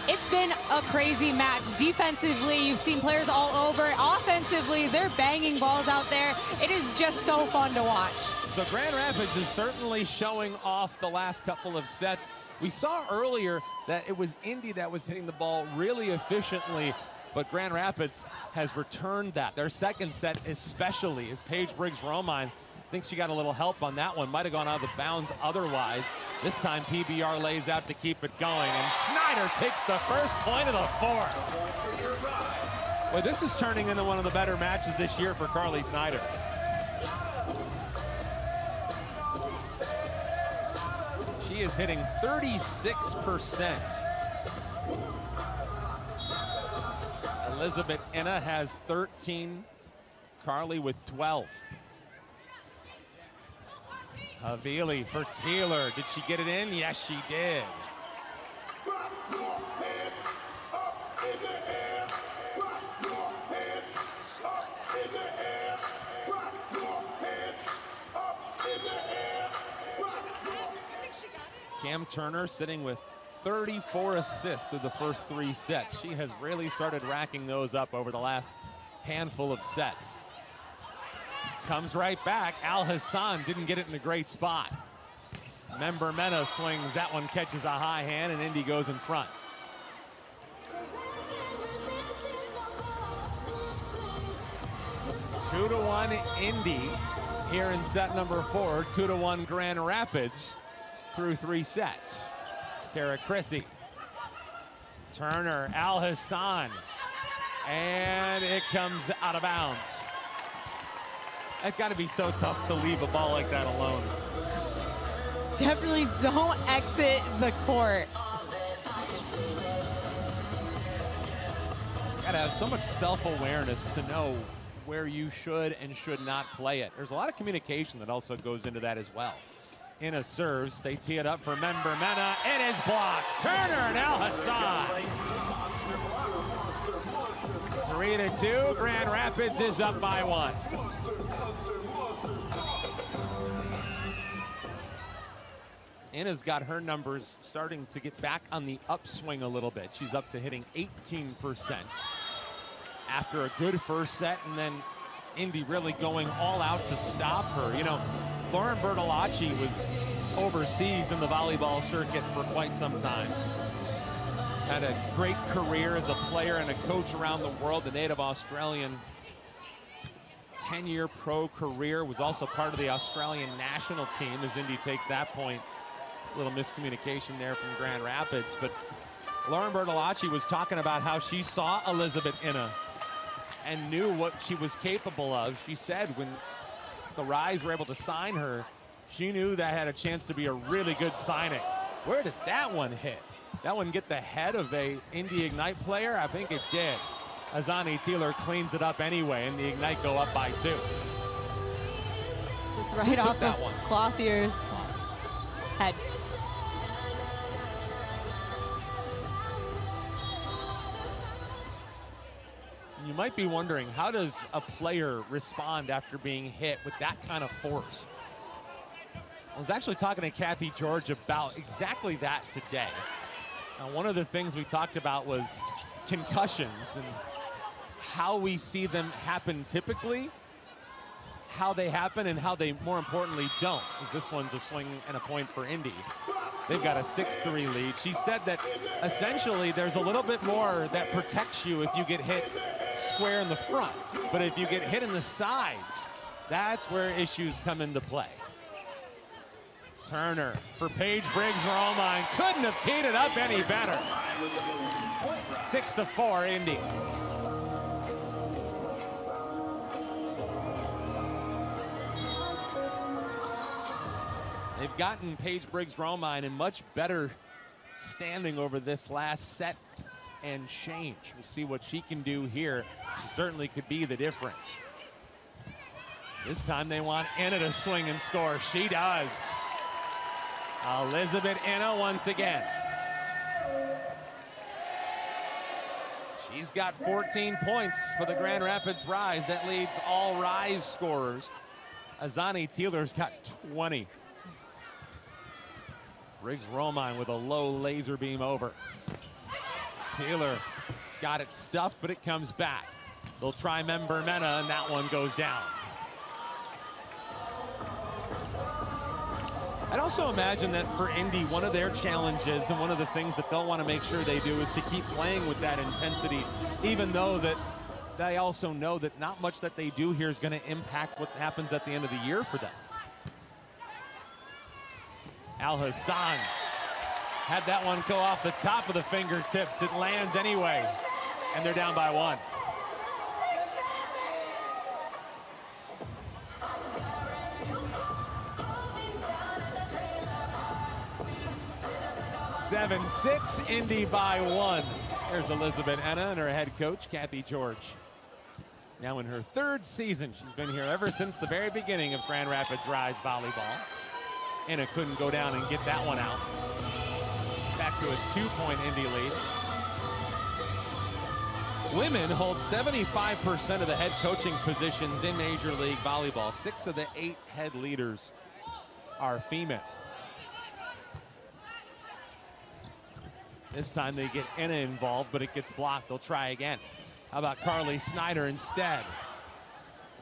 it's been a crazy match. Defensively, you've seen players all over. Offensively, they're banging balls out there. It is just so fun to watch. So Grand Rapids is certainly showing off the last couple of sets. We saw earlier that it was Indy that was hitting the ball really efficiently, but Grand Rapids has returned that. Their second set especially, as Paige Briggs-Romine thinks she got a little help on that one. Might have gone out of the bounds otherwise. This time PBR lays out to keep it going, and Snyder takes the first point of the fourth. Well, this is turning into one of the better matches this year for Carly Snyder. She is hitting 36%. Elizabeth Inna has 13. Carly with 12. Havili for Taylor. Did she get it in? Yes, she did. Cam Turner sitting with 34 assists through the first 3 sets. She has really started racking those up over the last handful of sets. Comes right back. Al Hassan didn't get it in a great spot. Member Mena slings. That one catches a high hand, and Indy goes in front. Two to one Indy here in set number 4. 2-1 Grand Rapids through 3 sets. Kara Chrissy. Turner, Al Hassan. And it comes out of bounds. That's got to be so tough to leave a ball like that alone. Definitely don't exit the court. Got to have so much self-awareness to know where you should and should not play it. There's a lot of communication that also goes into that as well. Inna serves. They tee it up for Member Mena. It is blocked. Turner and Al Hassan. 3-2. Grand Rapids is up by 1. Inna's got her numbers starting to get back on the upswing a little bit. She's up to hitting 18% after a good first set, and then Indy really going all out to stop her. You know, Lauren Bertolacci was overseas in the volleyball circuit for quite some time. Had a great career as a player and a coach around the world. The native Australian 10-year pro career, was also part of the Australian national team as Indy takes that point. A little miscommunication there from Grand Rapids, but Lauren Bertolacci was talking about how she saw Elizabeth Inna and knew what she was capable of. She said when the Rise were able to sign her, she knew that had a chance to be a really good signing. Where did that one hit? That one get the head of a Indy Ignite player? I think it did. Azani Taylor cleans it up anyway, and the Ignite go up by 2. Just right off of Clothier's head. You might be wondering, how does a player respond after being hit with that kind of force? I was actually talking to Kathy George about exactly that today. Now, one of the things we talked about was concussions and how we see them happen typically, how they happen, and how they, more importantly, don't. As this one's a swing and a point for Indy. They've got a 6-3 lead. She said that essentially there's a little bit more that protects you if you get hit square in the front. But if you get hit in the sides, that's where issues come into play. Turner for Paige Briggs-Romine. Couldn't have teed it up any better. 6-4 Indy. They've gotten Paige Briggs-Romine in much better standing over this last set and change. We'll see what she can do here. She certainly could be the difference. This time they want Anna to swing and score. She does. Elizabeth Anna once again. She's got 14 points for the Grand Rapids Rise. That leads all Rise scorers. Azani Taylor's got 20. Briggs Romine with a low laser beam over. Taylor got it stuffed, but it comes back. They'll try Member Mena, and that one goes down. I'd also imagine that for Indy, one of their challenges and one of the things that they'll want to make sure they do is to keep playing with that intensity, even though that they also know that not much that they do here is going to impact what happens at the end of the year for them. Al Hassan had that one go off the top of the fingertips. It lands anyway, and they're down by 1. (7-6) Indy by 1. There's Elizabeth Anna and her head coach, Kathy George. Now in her 3rd season. She's been here ever since the very beginning of Grand Rapids Rise Volleyball. Anna couldn't go down and get that one out. Back to a 2-point Indy lead. Women hold 75% of the head coaching positions in Major League Volleyball. 6 of the 8 head leaders are female. This time they get Anna involved, but it gets blocked. They'll try again. How about Carly Snyder instead?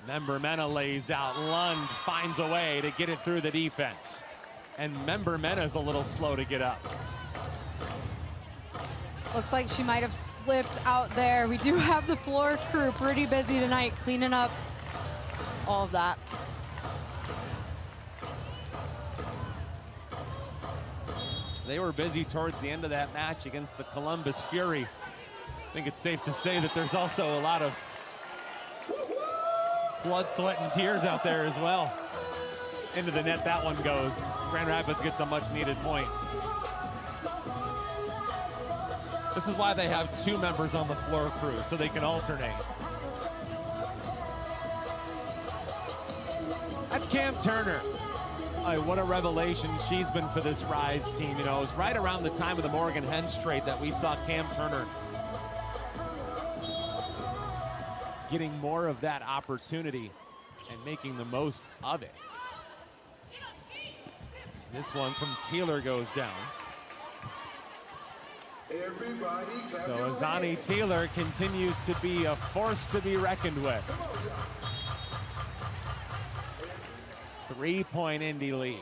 Member Mena lays out. Lund finds a way to get it through the defense. And Member Mena's a little slow to get up. Looks like she might have slipped out there. We do have the floor crew pretty busy tonight cleaning up all of that. They were busy towards the end of that match against the Columbus Fury. I think it's safe to say that there's also a lot of blood, sweat, and tears out there as well. Into the net that one goes. Grand Rapids gets a much needed point. This is why they have 2 members on the floor crew, so they can alternate. That's Cam Turner. What a revelation she's been for this Rise team. You know, it was right around the time of the Morgan Hens trade that we saw Cam Turner getting more of that opportunity and making the most of it. This one from Taylor goes down. Everybody clap So your Azani hands. Taylor continues to be a force to be reckoned with. 3-point Indy lead.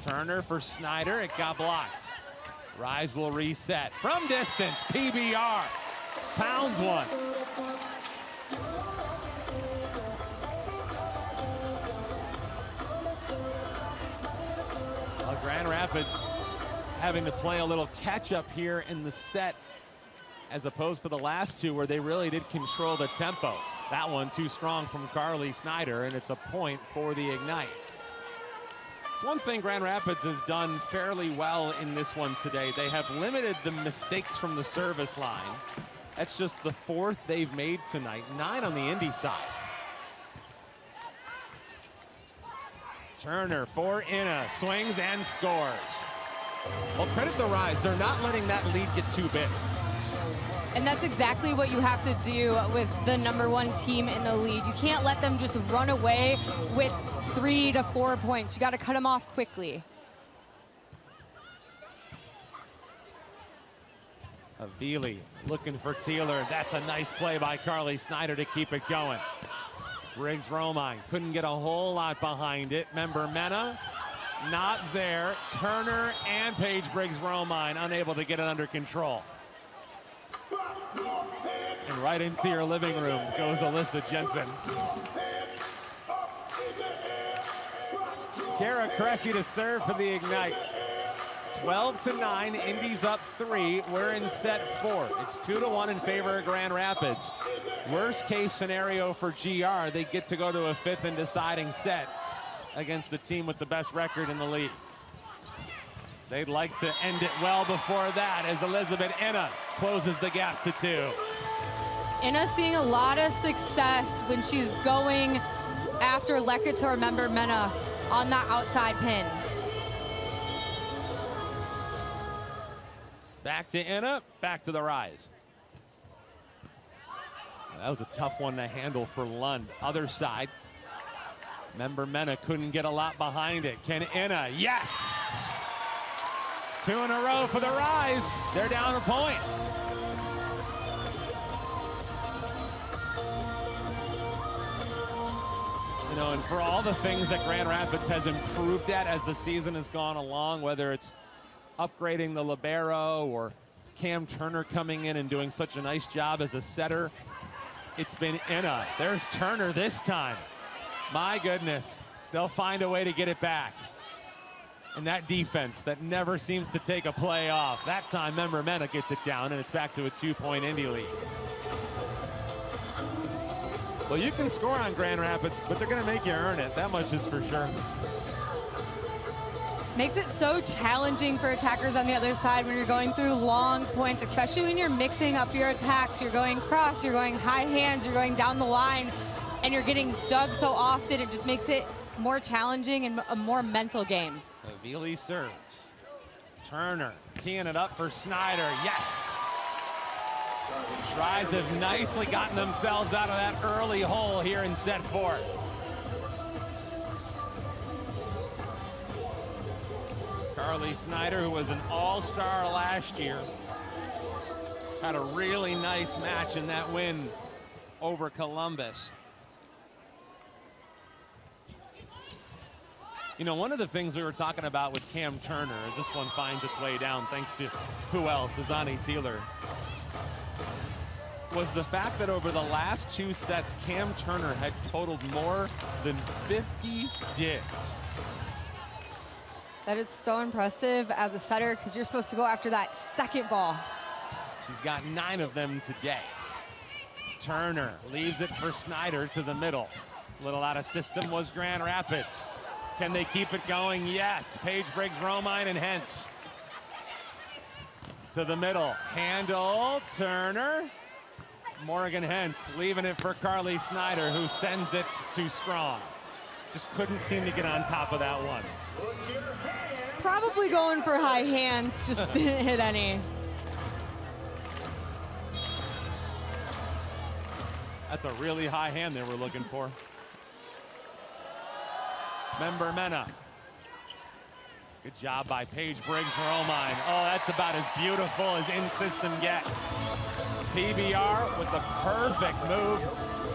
Turner for Snyder, it got blocked. Rise will reset from distance, PBR. Pounds one. Well, Grand Rapids having to play a little catch up here in the set, as opposed to the last 2 where they really did control the tempo. That one too strong from Carly Snyder, and it's a point for the Ignite. It's one thing Grand Rapids has done fairly well in this one today. They have limited the mistakes from the service line. That's just the 4th they've made tonight, 9 on the Indy side. Turner for Inna, swings and scores. Well, credit the Rise. They're not letting that lead get too big. And that's exactly what you have to do with the #1 team in the lead. You can't let them just run away with 3 to 4 points. You got to cut them off quickly. Avili looking for Taylor. That's a nice play by Carly Snyder to keep it going. Briggs Romine couldn't get a whole lot behind it. Member Mena, not there. Turner and Paige Briggs Romine unable to get it under control. And right into your living room goes Alyssa Jensen. Kara Cressy to serve for the Ignite. 12-9, Indy's up 3. We're in set 4. It's 2-1 in favor of Grand Rapids. Worst case scenario for GR, they get to go to a 5th and deciding set against the team with the best record in the league. They'd like to end it well before that as Elizabeth Inna closes the gap to 2. Inna's seeing a lot of success when she's going after Lekator member Mena on that outside pin. Back to Inna, back to the Rise. That was a tough one to handle for Lund. Other side. Member Mena couldn't get a lot behind it. Can Inna? Yes! 2 in a row for the Rise. They're down a point. You know, and for all the things that Grand Rapids has improved at as the season has gone along, whether it's upgrading the libero or Cam Turner coming in and doing such a nice job as a setter, it's been Inna. There's Turner this time. My goodness, they'll find a way to get it back. And that defense that never seems to take a play off. That time, member Mena gets it down, and it's back to a 2-point Indy lead. Well, you can score on Grand Rapids, but they're going to make you earn it. That much is for sure. Makes it so challenging for attackers on the other side when you're going through long points, especially when you're mixing up your attacks. You're going cross, you're going high hands, you're going down the line, and you're getting dug so often. It just makes it more challenging and a more mental game. Havili serves. Turner teeing it up for Snyder. Yes! Rise have nicely gotten themselves out of that early hole here in set 4. Carly Snyder, who was an all-star last year, had a really nice match in that win over Columbus. You know, one of the things we were talking about with Cam Turner as this one finds its way down, thanks to who else, Azani Teeler, was the fact that over the last 2 sets, Cam Turner had totaled more than 50 digs. That is so impressive as a setter because you're supposed to go after that second ball. She's got 9 of them today. Turner leaves it for Snyder to the middle. A little out of system was Grand Rapids. Can they keep it going? Yes. Paige Briggs, Romine, and Hentz. To the middle. Handle, Turner. Morgan Hentz leaving it for Carly Snyder, who sends it too strong. Just couldn't seem to get on top of that one. Probably going for high hands, just didn't hit any. That's a really high hand they were looking for. Member Mena. Good job by Paige Briggs Romine. Oh, that's about as beautiful as in-system gets. PBR with the perfect move,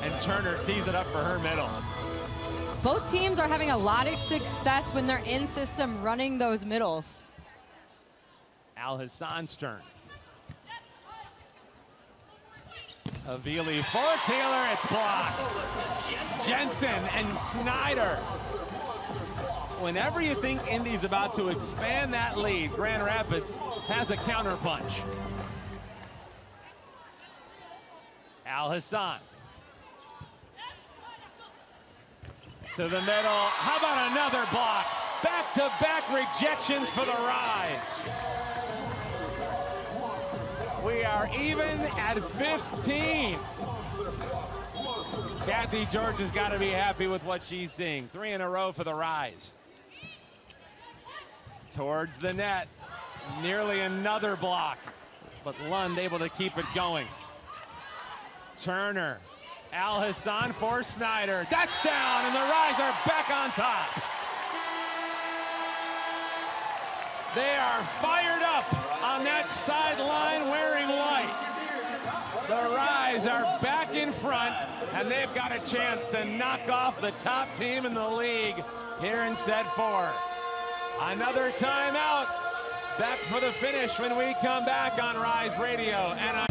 and Turner tees it up for her middle. Both teams are having a lot of success when they're in system running those middles. Al Hassan's turn. Havili for Taylor, it's blocked. Jensen and Snyder. Whenever you think Indy's about to expand that lead, Grand Rapids has a counterpunch. Al Hassan. To the middle. How about another block? Back-to-back rejections for the Rise. We are even at 15. Kathy George has got to be happy with what she's seeing. 3 in a row for the Rise. Towards the net. Nearly another block. But Lund able to keep it going. Turner. Al Hassan for Snyder. That's down, and the Rise are back on top. They are fired up on that sideline wearing white. The Rise are back in front, and they've got a chance to knock off the top team in the league here in set 4. Another timeout. Back for the finish when we come back on Rise Radio. And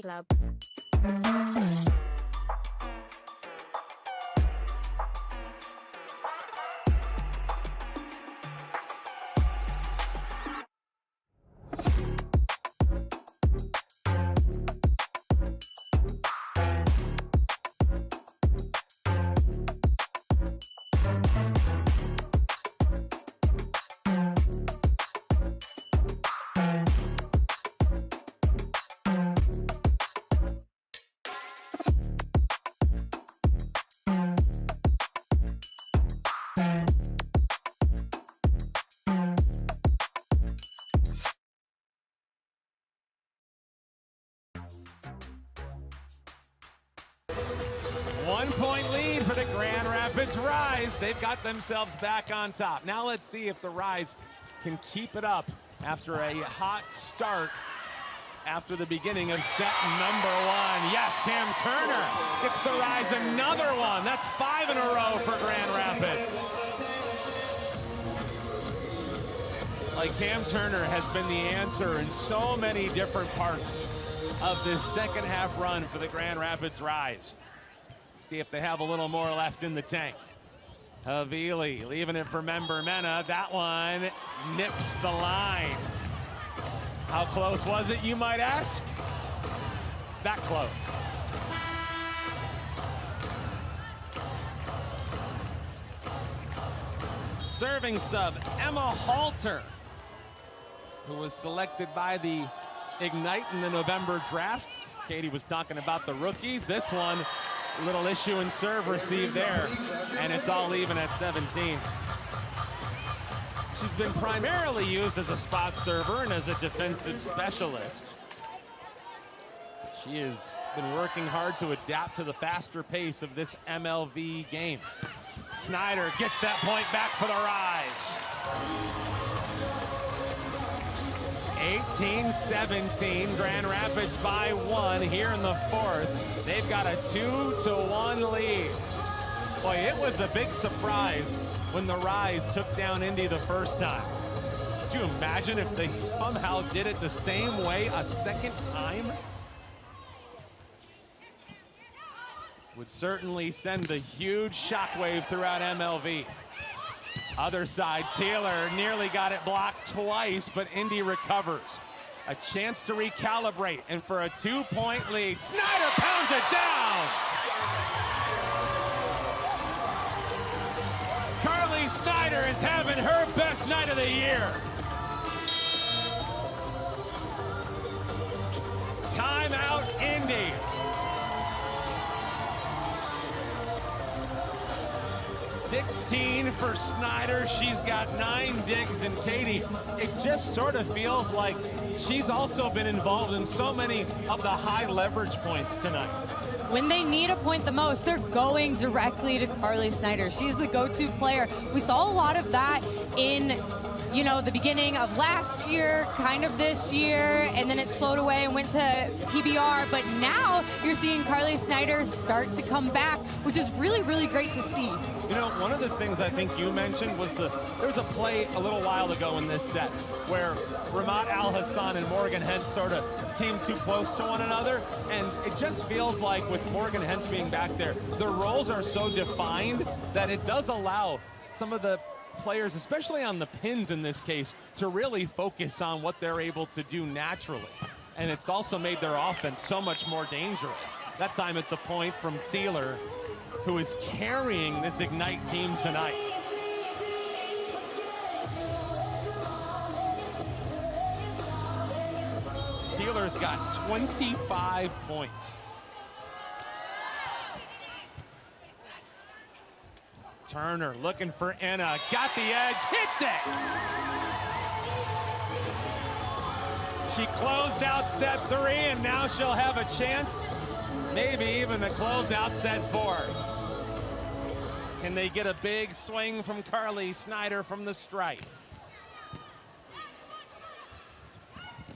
Club. 1-point lead for the Grand Rapids Rise. They've got themselves back on top. Now let's see if the Rise can keep it up after a hot start after the beginning of set number 1. Yes, Cam Turner gets the Rise another one. That's 5 in a row for Grand Rapids. Like, Cam Turner has been the answer in so many different parts of this second half run for the Grand Rapids Rise. See if they have a little more left in the tank. Havili leaving it for Member Mena. That one nips the line. How close was it, you might ask? That close. Serving sub, Emma Halter, who was selected by the Ignite in the November draft. Katie was talking about the rookies. This one, little issue in serve receive there, and it's all even at 17. She's been primarily used as a spot server and as a defensive specialist. But she has been working hard to adapt to the faster pace of this MLV game. Snyder gets that point back for the Rise. 18-17, Grand Rapids by 1 here in the 4th. They've got a 2-1 lead. Boy, it was a big surprise when the Rise took down Indy the first time. Could you imagine if they somehow did it the same way a second time? Would certainly send a huge shockwave throughout MLV. Other side, Taylor nearly got it blocked twice, but Indy recovers. A chance to recalibrate, and for a 2-point lead, Snyder pounds it down! Carly Snyder is having her best night of the year. Timeout, Indy. 16 for Snyder. She's got 9 digs, and Katie, it just sort of feels like she's also been involved in so many of the high leverage points tonight. When they need a point the most, they're going directly to Carly Snyder. She's the go-to player. We saw a lot of that in, you know, the beginning of last year, kind of this year, and then it slowed away and went to PBR. But now you're seeing Carly Snyder start to come back, which is really, really great to see. You know, one of the things I think you mentioned was there was a play a little while ago in this set where Ramat Al-Hassan and Morgan Hentz sort of came too close to one another, and it just feels like with Morgan Hentz being back there, the roles are so defined that it does allow some of the players, especially on the pins in this case, to really focus on what they're able to do naturally. And it's also made their offense so much more dangerous. That time it's a point from Taylor, who is carrying this Ignite team tonight. Taylor's got 25 points. Turner looking for Anna, got the edge, hits it! She closed out set 3, and now she'll have a chance, maybe even to close out set 4. Can they get a big swing from Carly Snyder from the stripe?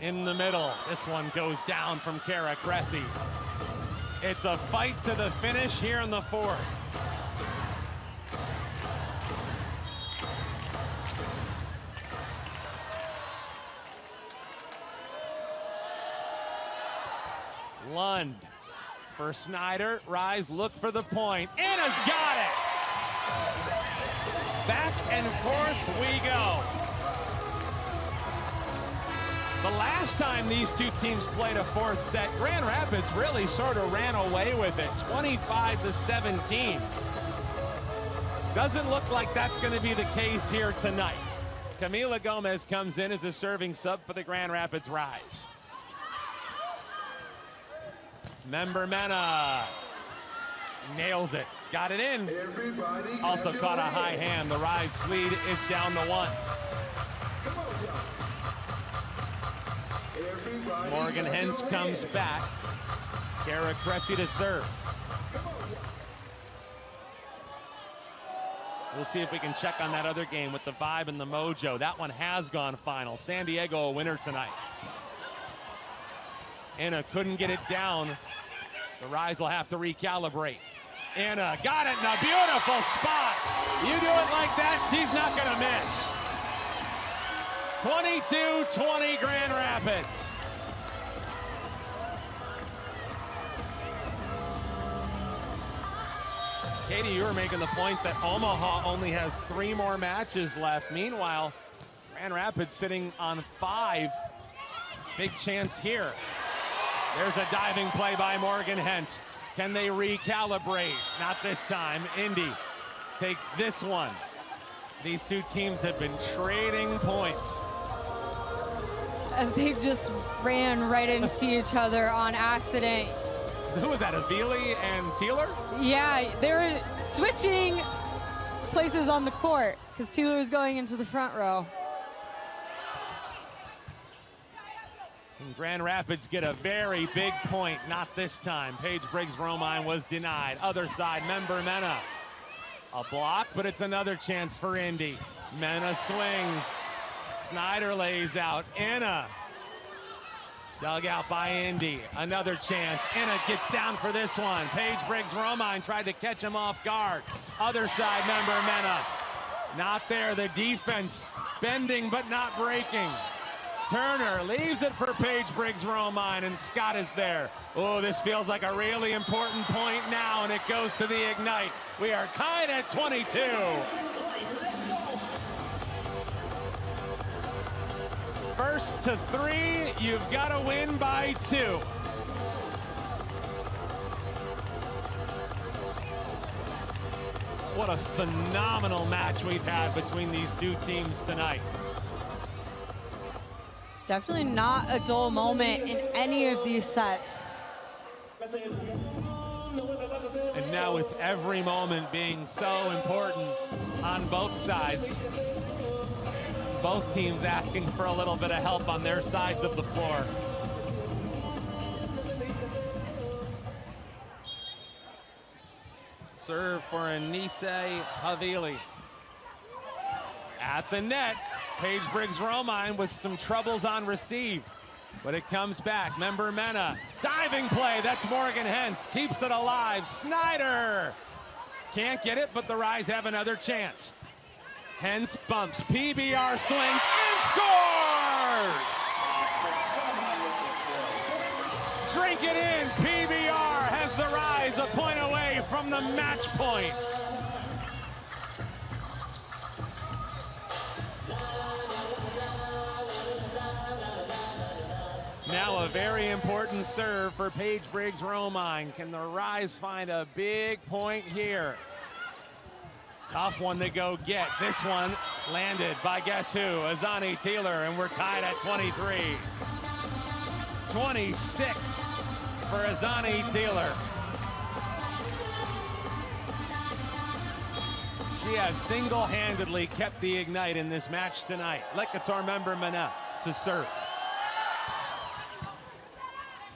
In the middle, this one goes down from Kara Cressy. It's a fight to the finish here in the 4th. Lund for Snyder. Rise, look for the point. Anna's got it! Back and forth we go. The last time these two teams played a 4th set, Grand Rapids really sort of ran away with it, 25-17. Doesn't look like that's going to be the case here tonight. Camila Gomez comes in as a serving sub for the Grand Rapids Rise. Member Mena nails it, got it in. Also caught a high hand. The Rise lead is down to 1. Morgan Hentz comes back. Kara Cressy to serve. We'll see if we can check on that other game with the vibe and the mojo. That one has gone final. San Diego a winner tonight. Anna couldn't get it down. The Rise will have to recalibrate. Anna got it in a beautiful spot. You do it like that, she's not gonna miss. 22-20 Grand Rapids. Katie, you were making the point that Omaha only has 3 more matches left. Meanwhile, Grand Rapids sitting on 5. Big chance here. There's a diving play by Morgan Hentz. Can they recalibrate? Not this time. Indy takes this one. These two teams have been trading points. As they just ran right into each other on accident. Who was that, Avili and Teeler? Yeah, they were switching places on the court because Teeler was going into the front row. And Grand Rapids get a very big point, not this time. Paige Briggs-Romine was denied. Other side, Member Mena. A block, but it's another chance for Indy. Mena swings. Snyder lays out. Anna. Dug out by Indy. Another chance. Anna gets down for this one. Paige Briggs-Romine tried to catch him off guard. Other side, Member Mena. Not there. The defense bending but not breaking. Turner leaves it for Paige Briggs-Romine, and Scott is there. Oh, this feels like a really important point now, and it goes to the Ignite. We are tied at 22. First to 3, you've got to win by 2. What a phenomenal match we've had between these two teams tonight. Definitely not a dull moment in any of these sets. And now with every moment being so important on both sides, both teams asking for a little bit of help on their sides of the floor. Serve for Anise Havili. At the net, Paige Briggs-Romine with some troubles on receive, but it comes back. Member Mena, diving play, that's Morgan Hentz, keeps it alive. Snyder can't get it, but the Rise have another chance. Hentz bumps, PBR swings, and scores! Drink it in, PBR has the Rise a point away from the match point. Now a very important serve for Paige Briggs-Romine. Can the Rise find a big point here? Tough one to go get. This one landed by guess who? Azani Teeler, and we're tied at 23. 26 for Azani Teeler. She has single-handedly kept the Ignite in this match tonight. Lekator Member Mena to serve.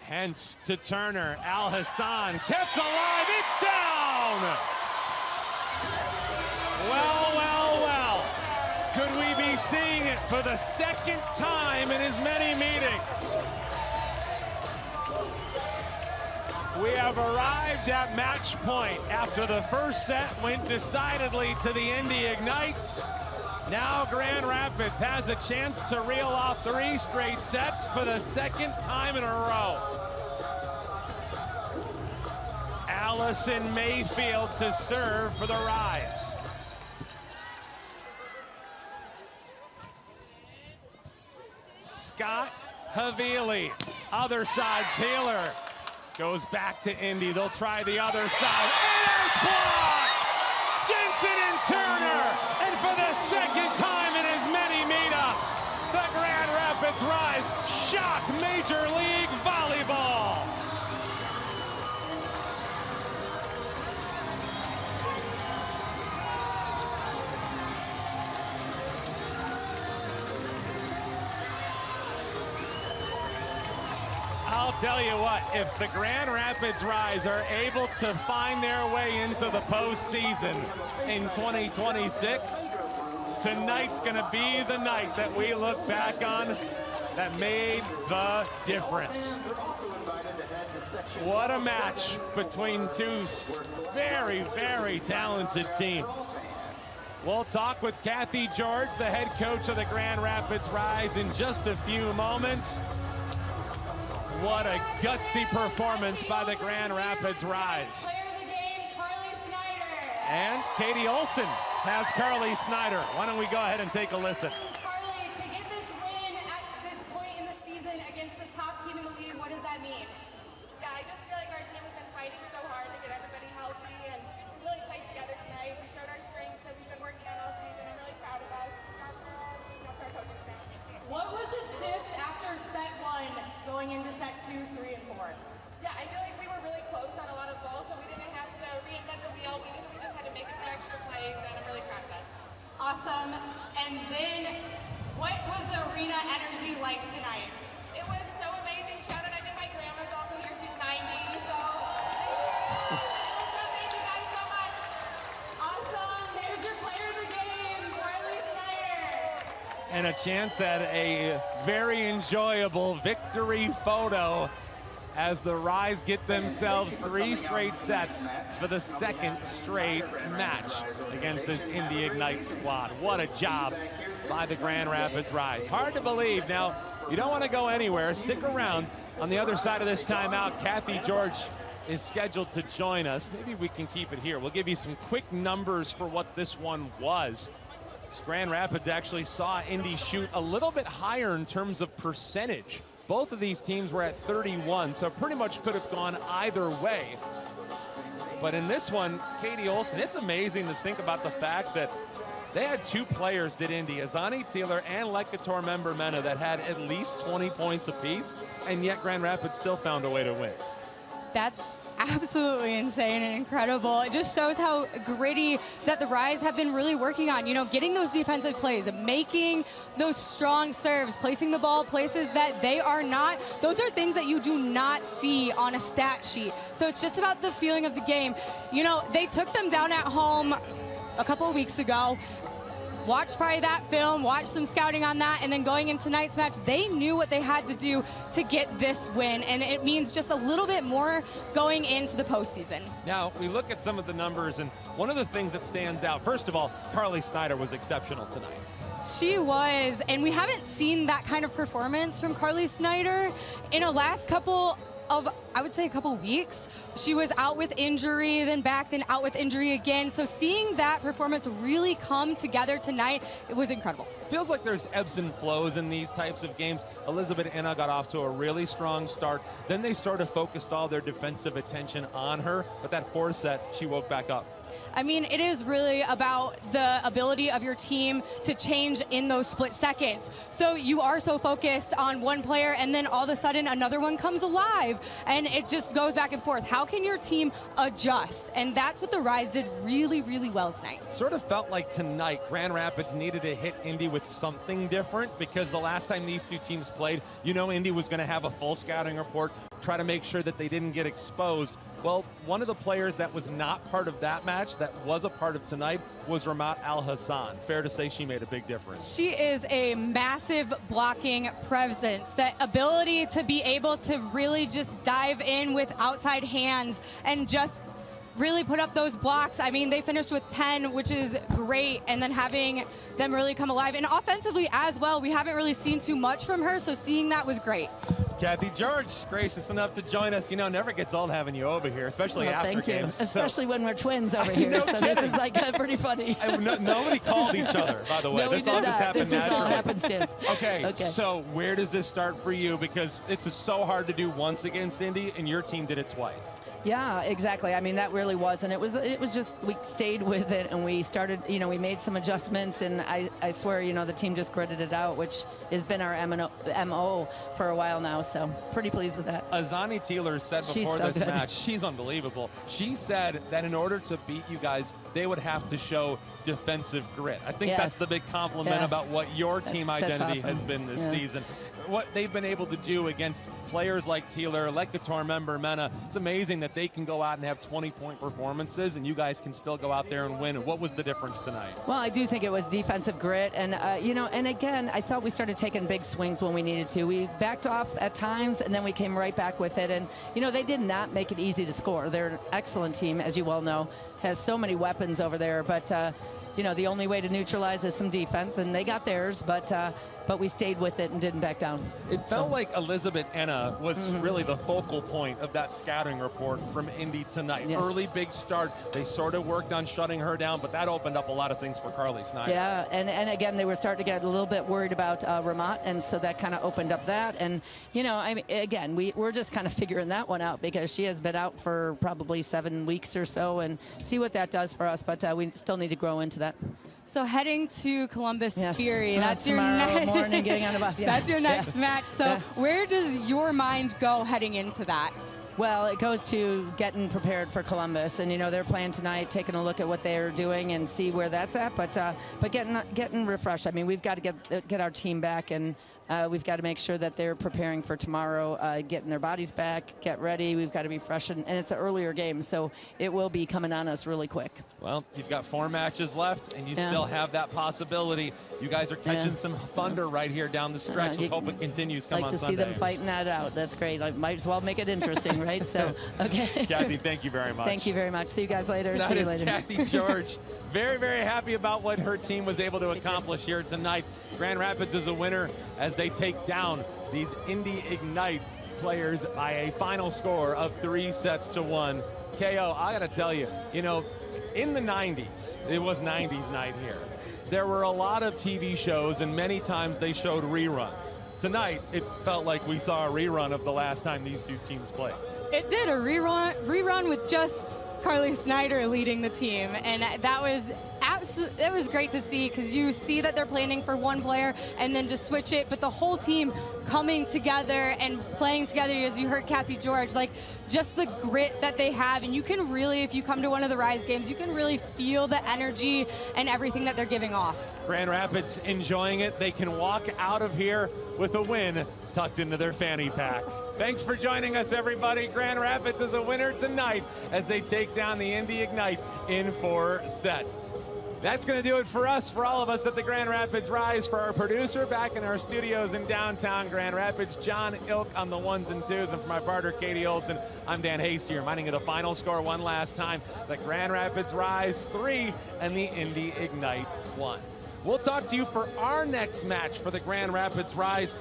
Hentz to Turner. Al Hassan kept alive. It's down. Well, well, well. Could we be seeing it for the second time in as many meetings? We have arrived at match point after the first set went decidedly to the Indy Ignite. Now Grand Rapids has a chance to reel off 3 straight sets for the second time in a row. Allison Mayfield to serve for the Rise. Scott Havili, other side, Taylor goes back to Indy. They'll try the other side. And it's blocked! Jensen and Turner, and for the second time in as many meetups, the Grand Rapids Rise shock Major League Volleyball. I'll tell you what, if the Grand Rapids Rise are able to find their way into the postseason in 2026, tonight's going to be the night that we look back on that made the difference. What a match between two very, very talented teams. We'll talk with Kathy George, the head coach of the Grand Rapids Rise, in just a few moments. What a gutsy performance by the Grand Rapids Rise. And Katie Olson has Carly Snyder. Why don't we go ahead and take a listen? Carly, to get this win at this point in the season against the top team in the league, what does that mean? Yeah, I just feel like our team has been fighting so hard to get everybody healthy, and we really played together tonight. We showed our strengths that we've been working on all season. I'm really proud of us. Not for our coaching staff. What was the shift after set 1 going into set 2, 3, and 4? Yeah, I feel like we were really close on a lot of balls, so we didn't have to reinvent the wheel. We knew we just had to make a few extra plays, and I'm really proud of us. Awesome. And then, what was the arena energy like tonight? It was so amazing. Shout out, I think my grandma's also here. She's 90, so. So thank you guys so much. Awesome. There's your player of the game, Carly Snyder. And a chance at a very enjoyable victory photo as the Rise get themselves 3 straight sets for the 2nd straight match against this Indy Ignite squad. What a job by the Grand Rapids Rise. Hard to believe. Now, you don't want to go anywhere. Stick around. On the other side of this timeout, Kathy George is scheduled to join us. Maybe we can keep it here. We'll give you some quick numbers for what this one was. Grand Rapids actually saw Indy shoot a little bit higher in terms of percentage. Both of these teams were at 31, so pretty much could have gone either way. But in this one, Katie Olson, it's amazing to think about the fact that they had 2 players, did Indy, Azani Taylor and Lekator Member Mena, that had at least 20 points apiece, and yet Grand Rapids still found a way to win. That's absolutely insane and incredible. It just shows how gritty that the Rise have been really working on, you know, getting those defensive plays, making those strong serves, placing the ball places that they are not. Those are things that you do not see on a stat sheet. So it's just about the feeling of the game. You know, they took them down at home a couple of weeks ago. Watch probably that film, watch some scouting on that, and then going into tonight's match, they knew what they had to do to get this win, and it means just a little bit more going into the postseason. Now, we look at some of the numbers, and one of the things that stands out, first of all, Carly Snyder was exceptional tonight. She was, and we haven't seen that kind of performance from Carly Snyder in a last couple of, I would say, a couple weeks. She was out with injury, then back, then out with injury again. So seeing that performance really come together tonight, it was incredible. Feels like there's ebbs and flows in these types of games. Elizabeth Inna got off to a really strong start. Then they sort of focused all their defensive attention on her. But that 4th set, she woke back up. I mean, it is really about the ability of your team to change in those split seconds. So you are so focused on one player, and then all of a sudden another one comes alive, and it just goes back and forth. How can your team adjust? And that's what the Rise did really, really well tonight. Sort of felt like tonight Grand Rapids needed to hit Indy with something different, because the last time these 2 teams played, you know, Indy was going to have a full scouting report, try to make sure that they didn't get exposed. Well, one of the players that was not part of that match, that was a part of tonight, was Ramat Al-Hassan. Fair to say she made a big difference. She is a massive blocking presence. That ability to be able to really just dive in with outside hands and just really put up those blocks. I mean, they finished with 10, which is great, and then having them really come alive. And offensively as well, we haven't really seen too much from her, so seeing that was great. Kathy George, gracious enough to join us. You know, never gets old having you over here, especially after thank games. You. Especially when we're twins over here, so this is like pretty funny. Nobody called each other, by the way. No, this all just happened naturally. This is all happenstance. Okay, so where does this start for you? Because it's just so hard to do once against Indy, and your team did it twice. Yeah, exactly. I mean, that really was, and it was just, we stayed with it, and we started, you know, we made some adjustments, and I swear, you know, the team just gritted it out, which has been our MO for a while now, so pretty pleased with that. Azani Taylor said before this match, she's unbelievable. She said that in order to beat you guys, they would have to show defensive grit. I think that's the big compliment about what your team identity has been this season. what they've been able to do against players like Taylor, like Couture member Mena. It's amazing that they can go out and have 20-point performances, and you guys can still go out there and win. And what was the difference tonight? Well, I do think it was defensive grit, and and again, I thought we started taking big swings when we needed to. We backed off at times, and then we came right back with it. And they did not make it easy to score. They're an excellent team, as you well know, has so many weapons over there, but the only way to neutralize is some defense, and they got theirs, but we stayed with it and didn't back down. It felt like Elizabeth Enna was really the focal point of that scouting report from Indy tonight. Yes. Early big start. They sort of worked on shutting her down, but that opened up a lot of things for Carly Snyder. Yeah, and again, they were starting to get a little bit worried about Ramat, and so that kind of opened up that. And, again, we're just kind of figuring that one out because she has been out for probably 7 weeks or so, and see what that does for us, but we still need to grow into that. So heading to Columbus Fury, that's your tomorrow morning, getting on the bus. Yeah. That's your next match. So where does your mind go heading into that? Well, it goes to getting prepared for Columbus, and they're playing tonight, taking a look at what they're doing and see where that's at. But getting refreshed. I mean, we've got to get our team back, and we've got to make sure that they're preparing for tomorrow, getting their bodies back, get ready. We've got to be fresh, and it's an earlier game, so it will be coming on us really quick. Well, you've got 4 matches left, and you still have that possibility. You guys are catching some thunder right here down the stretch. Let's hope it continues on Sunday. Like to see them fighting that out. That's great. I might as well make it interesting, right? So, okay. Kathy, thank you very much. Thank you very much. See you guys later. That See you is later. Kathy George. Very, very happy about what her team was able to accomplish here tonight. Grand Rapids is a winner as they take down these Indy Ignite players by a final score of 3-1. KO, I got to tell you, in the 90s, it was 90s night here. There were a lot of TV shows, and many times they showed reruns. Tonight, it felt like we saw a rerun of the last time these two teams played. It did, a rerun with just Carly Snyder leading the team, and that was it was great to see, because you see that they're planning for one player and then just switch it, but the whole team coming together and playing together, as you heard Kathy George, like just the grit that they have, and you can really, if you come to one of the Rise games, you can really feel the energy and everything that they're giving off. Grand Rapids enjoying it. They can walk out of here with a win tucked into their fanny pack. Thanks for joining us, everybody. Grand Rapids is a winner tonight as they take down the Indy Ignite in 4 sets. That's going to do it for us, for all of us at the Grand Rapids Rise. For our producer back in our studios in downtown Grand Rapids, John Ilk on the 1s and 2s, and for my partner, Katie Olson, I'm Dan Hasty, reminding you the final score one last time. The Grand Rapids Rise 3 and the Indy Ignite 1. We'll talk to you for our next match for the Grand Rapids Rise.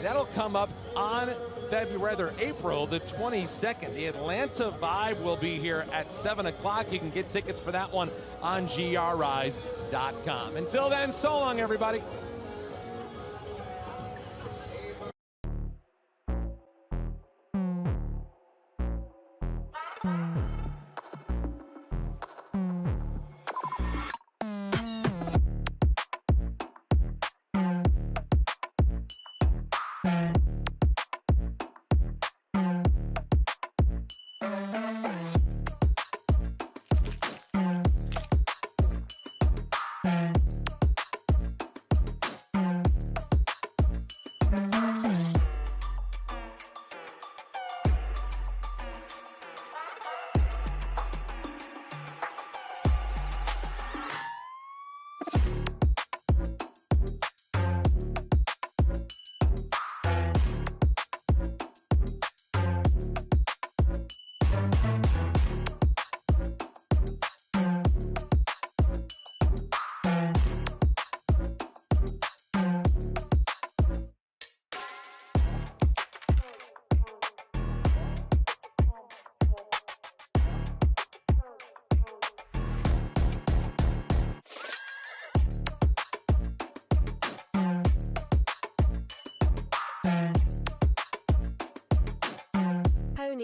That'll come up on April the 22nd. The Atlanta Vibe will be here at 7 o'clock. You can get tickets for that one on grrise.com. Until then, so long, everybody.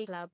Club.